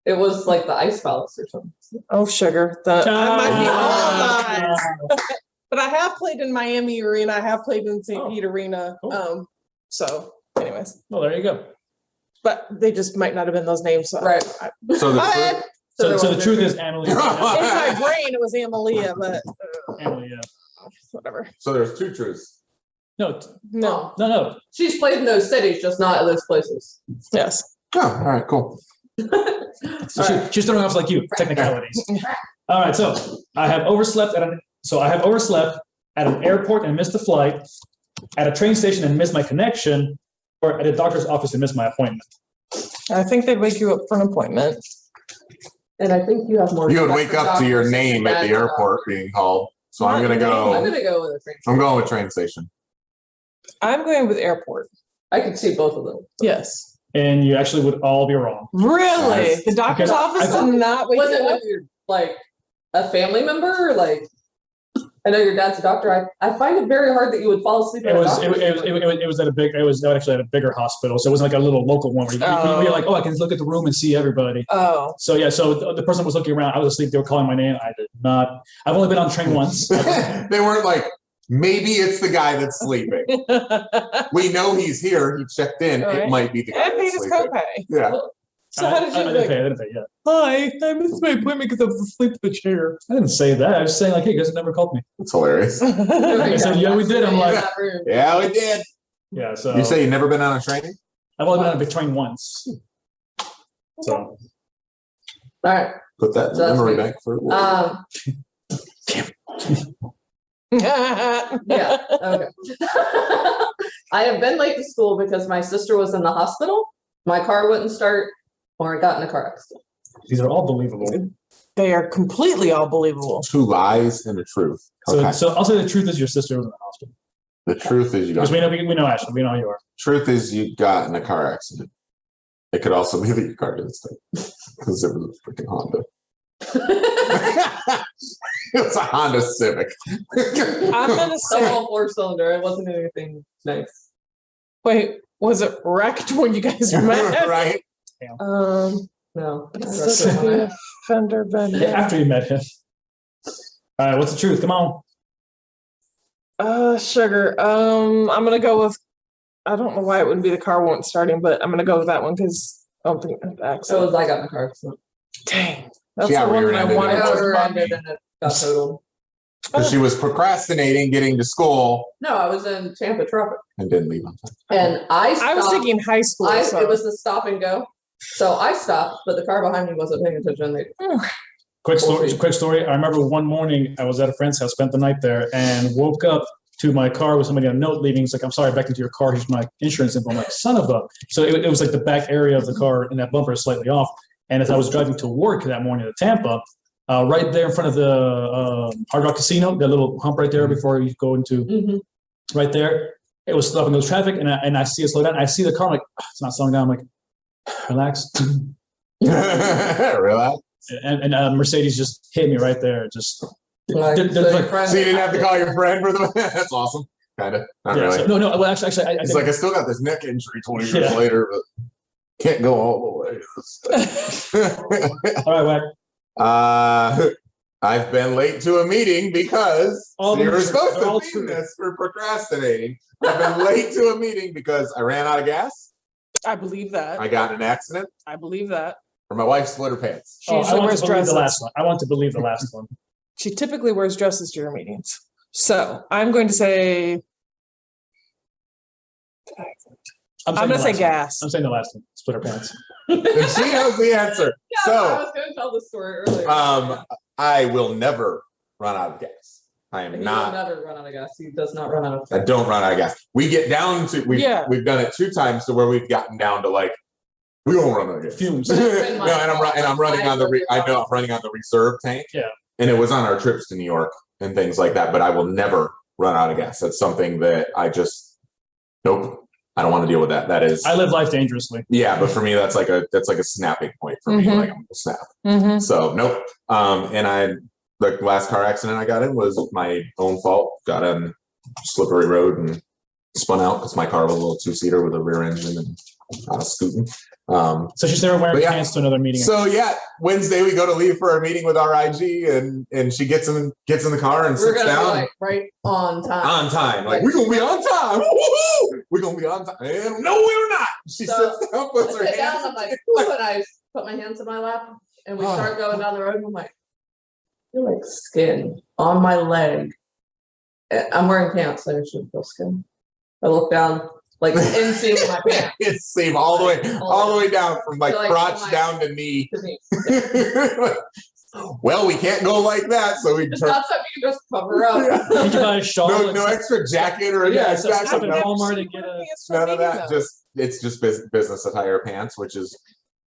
It was like the Ice Palace or something. Oh, sugar. I might be all lies. But I have played in Miami Arena. I have played in St. Pete Arena. Cool. So, anyways. Well, there you go. But they just might not have been those names. So Right. so My the bad. So the truth is, Emily. In my brain, it was Amalia, but Emily, yeah. whatever. so there's 2 truths. No, No. She's played in those cities, just not in those places. Yes. Oh, all right, cool. So she's throwing off like you, technicalities. All right, so I have overslept at an airport and missed the flight, at a train station and missed my connection, or at a doctor's office and missed my appointment. I think they'd wake you up for an appointment. And I think you have more. You would wake up to your name at the airport being called. So I'm gonna I'm go. gonna go with a train. I'm going with train station. I'm going with airport. I could see both of them. Yes. And you actually would all be wrong. Really? Yes. The doctor's Because office I- did not wake Was it you up? with your like a family member or like? I know your dad's a doctor. I find it very hard that you would fall asleep at It a was doctor's it was at a big it was actually at a bigger hospital, so it wasn't like a little local one where you're like, oh, I can look at the room and see everybody. Oh. So yeah, so the person was looking around. I was asleep. They were calling my name. I did not. I've only been on train once. They weren't like, maybe it's the guy that's sleeping. We know he's here. He checked in. Right. It might be the guy And paid that's his sleeping. copay. Yeah. So how did you I didn't pay. I like, didn't pay. Yeah, hi, I missed my appointment because I was asleep in the chair. I didn't say that. I was saying like, hey, you guys never called me. It's hilarious. I said, yeah, we did. I'm like, Yeah, we did. yeah. So You say you've never been on a train? I've only been on a big train once. So All right. Put that in the That's memory me. bank for. Yeah. Okay. I have been late to school because my sister was in the hospital. My car wouldn't start, or I got in a car accident. these are all believable. They are completely all believable. 2 lies and a truth. So, Okay. so I'll say the truth is your sister was in the hospital The truth is you because got. we know Ashley. We know who you are. Truth is you got in a car accident. It could also be that your car didn't start because it was a freaking Honda. It's a Honda Civic. I'm gonna Some say, all 4-cylinder. It wasn't anything nice. wait, was it wrecked when you guys met? Right? No. Fender bender. After you met him. All right, what's the truth? Come on. Sugar. I'm gonna go with. I don't know why it wouldn't be the car won't starting, but I'm gonna go with that one because I don't think the So accident. I got in a car accident. Dang, that's She the got one that I rear-ended. wanted I got to rear-ended and it got totaled. Because she was procrastinating getting to school No, I was in Tampa traffic. and didn't leave on time. And I stopped. I was thinking high school. so. It was the stop and go. So I stopped, but the car behind me wasn't paying attention. Quick story. I remember one morning I was at a friend's house, spent the night there, and woke up to my car with somebody on a note leaving. It's like, I'm sorry, back into your car. Here's my insurance info. I'm like, son of a. So it was like the back area of the car and that bumper is slightly off. And as I was driving to work that morning at Tampa, right there in front of the Hard Rock Casino, that little hump right there before you go into right there, it was stopping those traffic, and I see it slow down. I see the car, I'm like, it's not slowing down. I'm like, relax. Relax. And Mercedes just hit me right there. Just Like, They're so your like- friend- So you didn't have to call your friend for the. That's awesome. Kind of. Not yeah, really. so, no. Well, actually, I It's think- like I still got this neck injury 20 years Yeah. later, but can't go all the way. all right, Wack. I've been late to a meeting because All of them you were are true. supposed They're all to true. be this for procrastinating. I've been late to a meeting because I ran out of gas. I believe that. I got in an accident, I believe that. or my wife split her pants. She Oh, I usually want wears to believe the dresses. last one. I want to believe the last one. She typically wears dresses to your meetings. So I'm going to say. I'm saying gonna the say last one. gas. I'm saying the last one. Split her pants. And she knows the answer. Yeah, I So, was going to tell the story earlier. I will never run out of gas. I am He will not. never run out of gas. He does not run out of I don't run out of gas. We get down to Yeah. we've done it 2 times to where we've gotten down to like we won't run out of gas. Fumes. no, and I'm running on the I know I'm running on the reserve tank. Yeah. And it was on our trips to New York and things like that. But I will never run out of gas. That's something that I just nope. I don't want to deal with that. That is I live life dangerously. yeah, but for me that's like a snapping point for me. Mhm. Like I'm gonna snap. Mm-hmm. So nope. And the last car accident I got in was my own fault. Got on slippery road and spun out because my car was a little 2-seater with a rear engine and I was scooting. So she's never wearing But yeah. pants to another meeting. So yeah, Wednesday we go to leave for our meeting with our IG and she gets in the car and We're sits going to be down like right on time. on time. Like we're gonna be on time. Woo-hoo! We're gonna be on time. And no, we're not. She So, sits down, puts I her sit down hands and I'm like, ooh, and I put my hands in my lap and we Oh. start going down the road and I'm like, I feel like skin on my leg. I'm wearing pants, so I should feel skin. I look down, like inseam of my pants. it's seam all the way down from like So, like, crotch my- down to knee. To me. Well, we can't go like that, so we It's turn. not something you can just cover up. Did you buy a shawl? No extra jacket or Yeah, yeah, so exactly. stop at No. Walmart and get a. None of that. Just it's just business attire pants, which is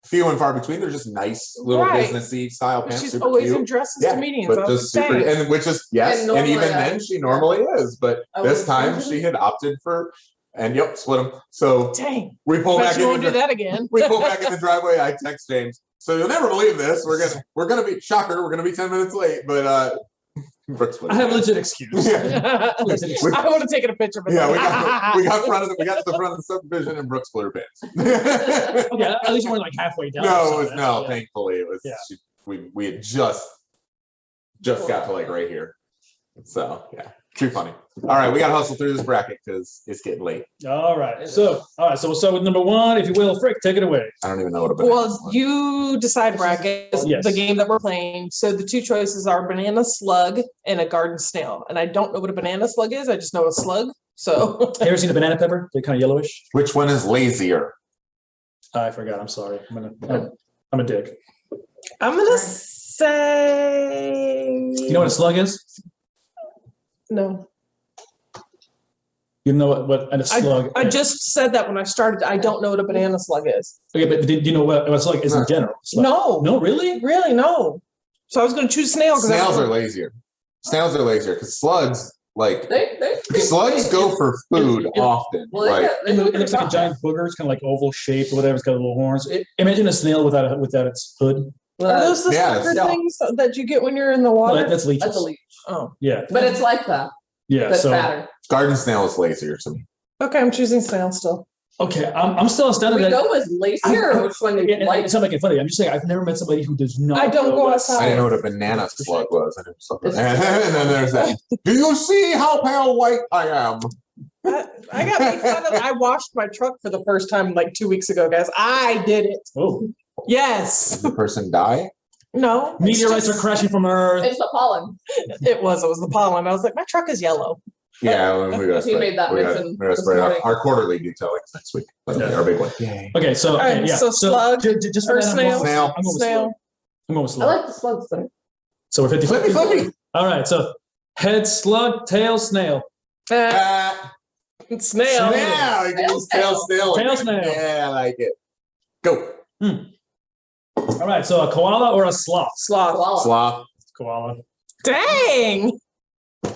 few and far between. They're just nice little businessy style pants. She's Super always cute. in dresses Yeah, to meetings. but just super, and which is yes, and even then she normally is, but this time she had opted for, and split them. So dang, we pull back you in. won't do that again. We pull back in the driveway. I text James. So you'll never believe this. We're gonna be shocker. We're gonna be 10 minutes late, but I have a legit excuse. I would have taken a picture. But we got to the front of the subdivision in Brooks split her pants. Okay, at least we're like halfway down. No, thankfully it was. Yeah. We had just got to like right here. So yeah, too funny. All right, we got to hustle through this bracket because it's getting late. All right, so we'll start with number one, if you will. Frick, take it away. I don't even know what a banana Well, you decide bracket is the game that we're playing. So the two choices are banana slug and a garden snail. And I don't know what a banana slug is. I just know a slug. So have you ever seen a banana pepper? They're kind of yellowish. Which one is lazier? I forgot. I'm sorry. I'm a dick. I'm gonna say. You know what a slug is? No. You know what a slug I just said that when I started. I don't know what a banana slug is. Okay, but do you know what a slug is in general? Slug. No, really, no. So I was going to choose snail. Snails are lazier. Snails are lazier because slugs slugs go for food often. Well, it looks like a giant booger. It's kind of like oval shaped or whatever. It's got little horns. Imagine a snail without its hood. Are those the sucker things that you get when you're in the water? That's leeches. That's a leech. Oh, yeah. But it's like that. Yeah, but fatter. Garden snail is lazier to me. Okay, I'm choosing snail still. Okay, I'm still astounded. We go with lazier or which one do you like? It's not making it funny. I'm just saying I've never met somebody who does not. I don't go outside. I didn't know what a banana slug was. I never saw that. And then there's that. Do you see how pale white I am? I got made fun of. I washed my truck for the first time like 2 weeks ago, guys. I did it. Oh, yes. Did the person die? No. Meteorites are crashing from Earth. It's the pollen. It was the pollen. I was like, my truck is yellow. Yeah, we got He made that mention. We got to spread out our quarterly detailing next week. Our big one. Yay. Okay, so right, yeah, so slug just or snail. I'm going with slug. I like the slugs better. So we're 50. Flippy. All right, so head slug, tail snail. Snail. Snail. Tail snail. Tail snail. Yeah, I like it. Go. All right, so a koala or a sloth? Sloth. Sloth. Koala. Dang.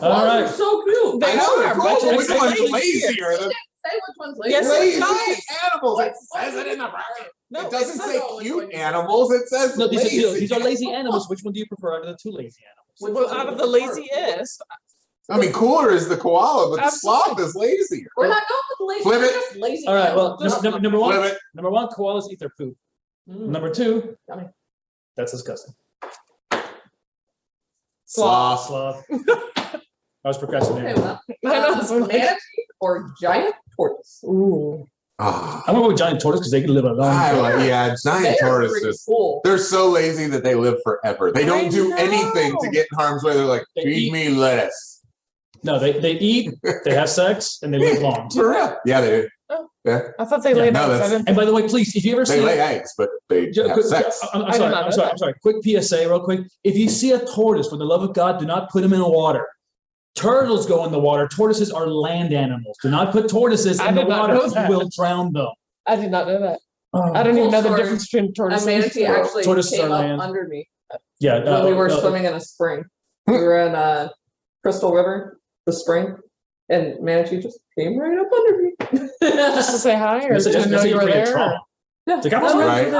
All right. They're so cute. They are. Which one's lazier? Say which one's lazier. Yes, Lazy it animals. It says it in the bracket. No, It doesn't it say says cute animals. It says No, lazy. these are lazy animals. Which one do you prefer out of the two lazy animals? Well, out of the laziest. I mean, cooler is the koala, but the Absolutely. sloth is lazier. We're not going with lazy. Flip We're it. just lazy. All right. Well, animals. number one. Flip it. Number one, koalas eat their poop. Number two, that's disgusting. Sloth. Sloth. I was procrastinating. Okay, well, manatee or giant tortoise? Ooh. Ah. I'm gonna go with giant tortoise because they can live a long time. Yeah, giant tortoises. Cool. They're so lazy that they live forever. They don't do know. anything to get in harm's way. They're like, They feed eat. me lettuce. No, they eat, they have sex, and they live long. For real? Yeah, they do. Oh. Yeah. I thought they laid no, eggs. I that's- didn't And by the way, please, if you ever They see lay eggs, but they have sex. I'm I did sorry, not I'm know sorry, that. I'm sorry. Quick PSA, real quick. If you see a tortoise, for the love of God, do not put them in the water. Turtles go in the water. Tortoises are land animals. Do not put tortoises I in the did not water. know You that. will drown them. I did not know that. I don't even know the story. difference between tortoise A manatee and actually Tortoises came are up land. under me Yeah. when we were swimming in a spring. We were in Crystal River, the spring, and manatee just came right up under me. just to say hi, or didn't know you were there. Yeah, The guy was right.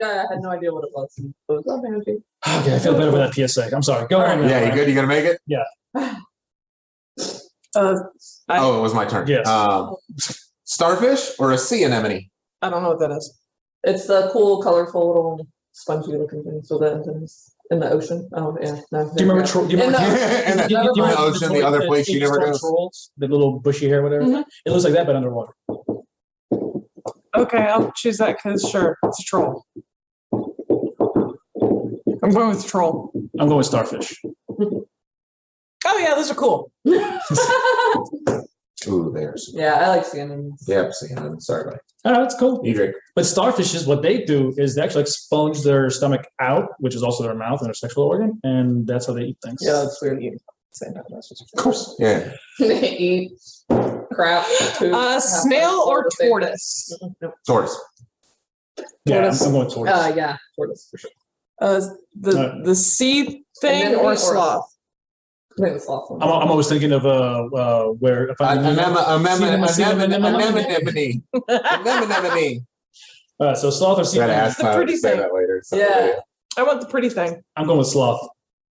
I had no idea what it was. It was a manatee. Okay, I feel better with that PSA. I'm sorry. Go on. Yeah, you good? You gonna make it? I It was my turn. Yes. Starfish or a sea anemone? don't know what that is. It's the cool, colorful little spongy looking things with the antennas in the ocean. Oh yeah. No, Do you remember? Do you remember? And do you the remember ocean, the other place she never goes. Trolls, the little bushy hair, whatever. Mhm. It looks like that, but underwater. Okay, I'll choose that because sure, it's a troll. I'm going with troll. I'm going with starfish. Oh yeah, those are cool. Ooh, there's. Yeah, I like sea anemones. Yep, sea anemone. Sorry, buddy. Oh, that's cool. You drink. But starfishes, what they do is they actually expunge their stomach out, which is also their mouth and their sexual organ, and that's how they eat things. Yeah, that's weird. Of course. Yeah. They eat crap. Poop, Snail or all the things. tortoise? Tortoise. Yeah, Tortoise. I'm going tortoise. Yeah, tortoise for sure. The sea thing Anemone or or sloth? I think it's awesome. I'm always thinking of where if I'm Anemone. Anemone. So sloth or sea. Gotta ask The Tyler pretty to say thing. that later. Yeah. I want the pretty thing. I'm going with sloth.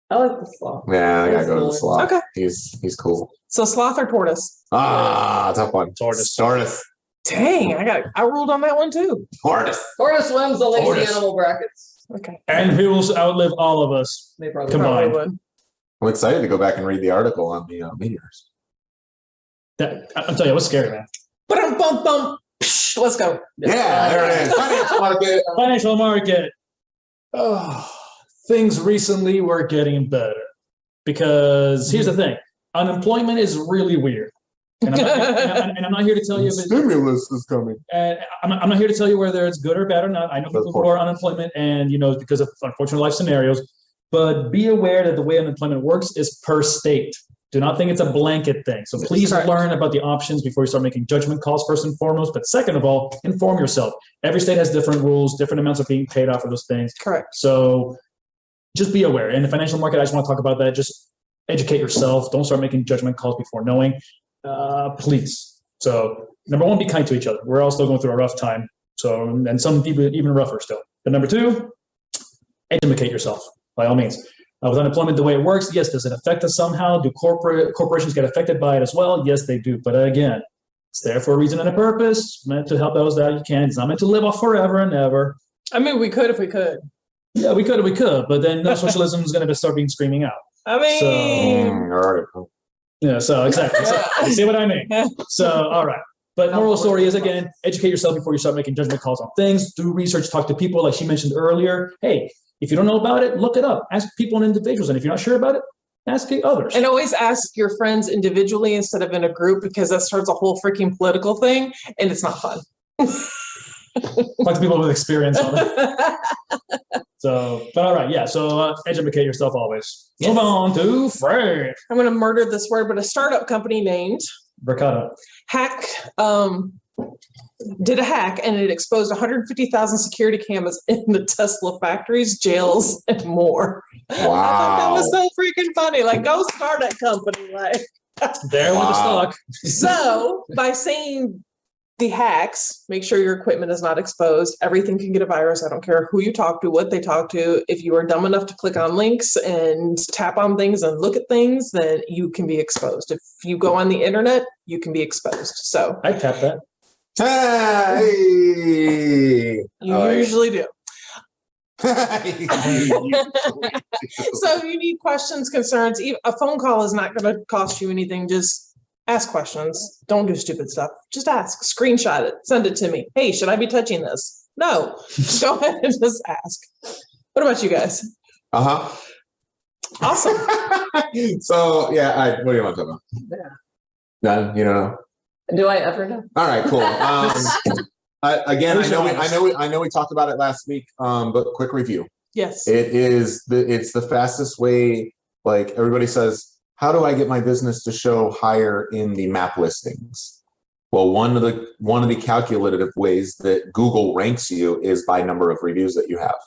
I like the sloth. Yeah, I gotta go to the sloth. Okay. He's cool. So sloth or tortoise? Tough one. Tortoise. Dang, I ruled on that one too. Tortoise. Tortoise wins the lazy Tortoise. animal brackets. Okay. And who will outlive all of us? They probably Combined. Probably would. I'm excited to go back and read the article on the meteors. I'll tell you, what's scary, man. Bum, bum, bum. Psh, let's go. Yeah, there it is. Financial market. Financial market. Oh, things recently were getting better because here's the thing: unemployment is really weird, and I'm not here to tell you. Stimulus is coming. And I'm not here to tell you whether it's good or bad or not. I know people who are unemployment, and because of unfortunate life scenarios. But be aware that the way unemployment works is per state. Do not think it's a blanket thing. So please learn about the options before you start making judgment calls, first and foremost. But second of all, inform yourself. Every state has different rules, different amounts of being paid off for those things. Correct. So just be aware. In the financial market, I just want to talk about that. Just educate yourself. Don't start making judgment calls before knowing. Please. So number one, be kind to each other. We're all still going through a rough time. So, and some people even rougher still. But number two, educate yourself by all means. With unemployment, the way it works, yes, does it affect us somehow? Do corporations get affected by it as well? Yes, they do. But again, it's there for a reason and a purpose. Meant to help those that you can. It's not meant to live off forever and ever. I mean, we could if we could. Yeah, we could. But then no socialism is going to start being screaming out. I mean, Yeah, so exactly. So, you see what I mean? So, all right. But moral story is, again, educate yourself before you start making judgment calls on things. Do research, talk to people like she mentioned earlier. Hey, if you don't know about it, look it up. Ask people and individuals. And if you're not sure about it, ask others. And always ask your friends individually instead of in a group, because that starts a whole freaking political thing and it's not fun. Talk to people with experience on it. So, but all right, yeah. So educate yourself always. Yes. Move on to Frack. I'm going to murder this word, but a startup company named Ricotta. Hack did a hack and it exposed 150,000 security cameras in the Tesla factories, jails, and more. Wow. I thought that was so freaking funny. Like, go start that company. Like, There with the stock. so by saying the hacks, make sure your equipment is not exposed. Everything can get a virus. I don't care who you talk to, what they talk to. If you are dumb enough to click on links and tap on things and look at things, then you can be exposed. If you go on the internet, you can be exposed. So I tap that. Hey. you usually do. So if you need questions, concerns, a phone call is not going to cost you anything. Just ask questions. Don't do stupid stuff. Just ask. Screenshot it. Send it to me. Hey, should I be touching this? No. Just go ahead and just ask. What about you guys? Awesome. So yeah, what do you want to talk about? Yeah. None. You don't know. Do I ever know? All right, cool. Again, I know we talked about it last week, but quick review. Yes. It's the fastest way. Like everybody says, how do I get my business to show higher in the map listings? Well, one of the calculative ways that Google ranks you is by number of reviews that you have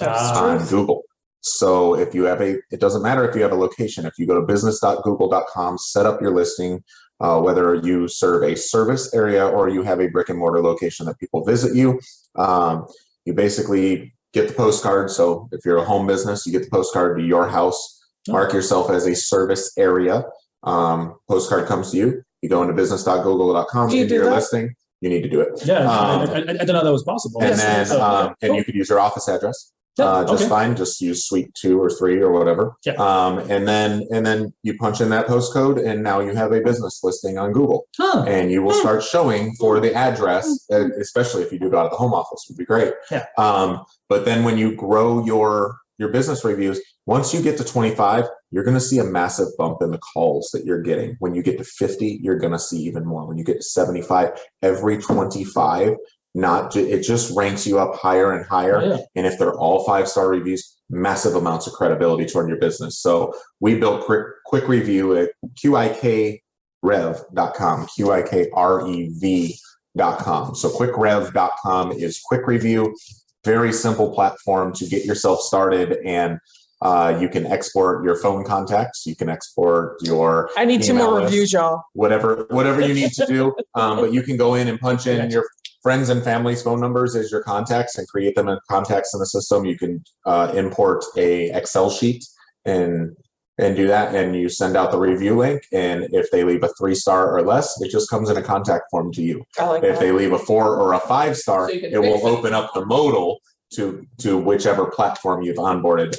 on Google. So if you have it doesn't matter if you have a location. If you go to business.google.com, set up your listing, whether you serve a service area or you have a brick and mortar location that people visit you, you basically get the postcard. So if you're a home business, you get the postcard to your house, mark yourself as a service area. Postcard comes to you. You go into business.google.com, into your listing. You need to do it. Yeah, I didn't know that was possible. And then you could use your office address. Just fine. Just use suite 2 or 3 or whatever. Yeah. And then you punch in that postcode, and now you have a business listing on Google. And you will start showing for the address, especially if you do it out of the home office, would be great. Yeah. But then when you grow your business reviews, once you get to 25, you're going to see a massive bump in the calls that you're getting. When you get to 50, you're going to see even more. When you get to 75, every 25. It just ranks you up higher and higher. Yeah. And if they're all 5-star reviews, massive amounts of credibility toward your business. So we built quick review at QIKrev.com, QIKREV So quickrev.com is quick review, very simple platform to get yourself started, and you can export your phone contacts. You can export your I need 2 more list, reviews, y'all. whatever you need to do. But you can go in and punch in your friends and family's phone numbers as your contacts and create them as contacts in the system. You can import a Excel sheet and do that, and you send out the review link. And if they leave a 3-star or less, it just comes in a contact form to you. I like If that. they leave a 4 or a 5-star, So you can it will fix it. open up the modal to whichever platform you've onboarded.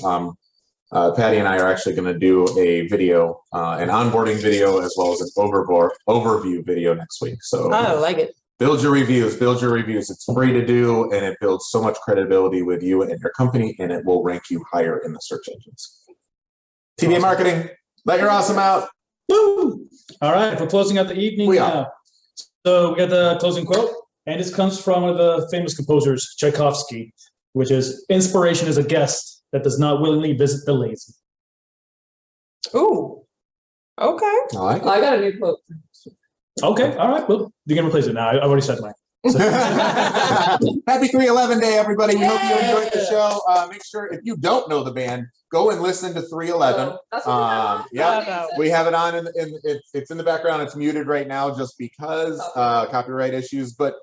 Patty and I are actually going to do a video, an onboarding video, as well as an overview video next week. So I like it. build your reviews. It's free to do, and it builds so much credibility with you and your company, and it will rank you higher in the search engines. TBA Marketing, let your awesome out. Woo! All right, we're closing out the evening We are. now. So we got the closing quote, and this comes from one of the famous composers, Tchaikovsky, which is, "Inspiration is a guest that does not willingly visit the lazy." Ooh. Okay. I like it. I got a new quote. Okay, all right, well, you can replace it now. I've already said mine. So- Happy 311 Day, everybody. We hope you enjoyed the Yay! show. Make sure, if you don't know the band, go and listen to 311. So that's what we have. Yeah, we have it on, it's in the background. It's muted right now just because copyright issues. But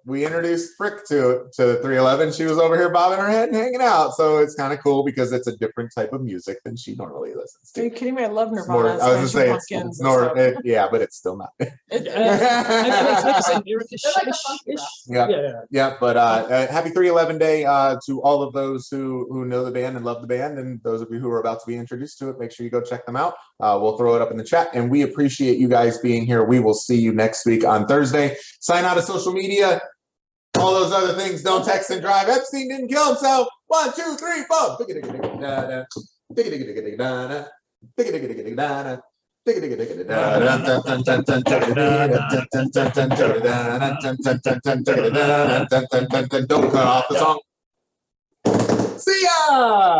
we introduced Frick to 311. She was over here bobbing her head and hanging out. So it's kind of cool because it's a different type of music than she normally listens Are you to. kidding me? I love It's more, Nirvana. I was gonna say it's Pumpkins more, and stuff. yeah, but it's still not. Yeah. Yeah, but happy 311 Day to all of those who know the band and love the band, and those of you who are about to be introduced to it. Make sure you go check them out. We'll throw it up in the chat, and we appreciate you guys being here. We will see you next week on Thursday. Sign out of social media, all those other things. Don't text and drive. Epstein didn't kill himself. 1, 2, 3, 4. Don't cut off the song. See ya!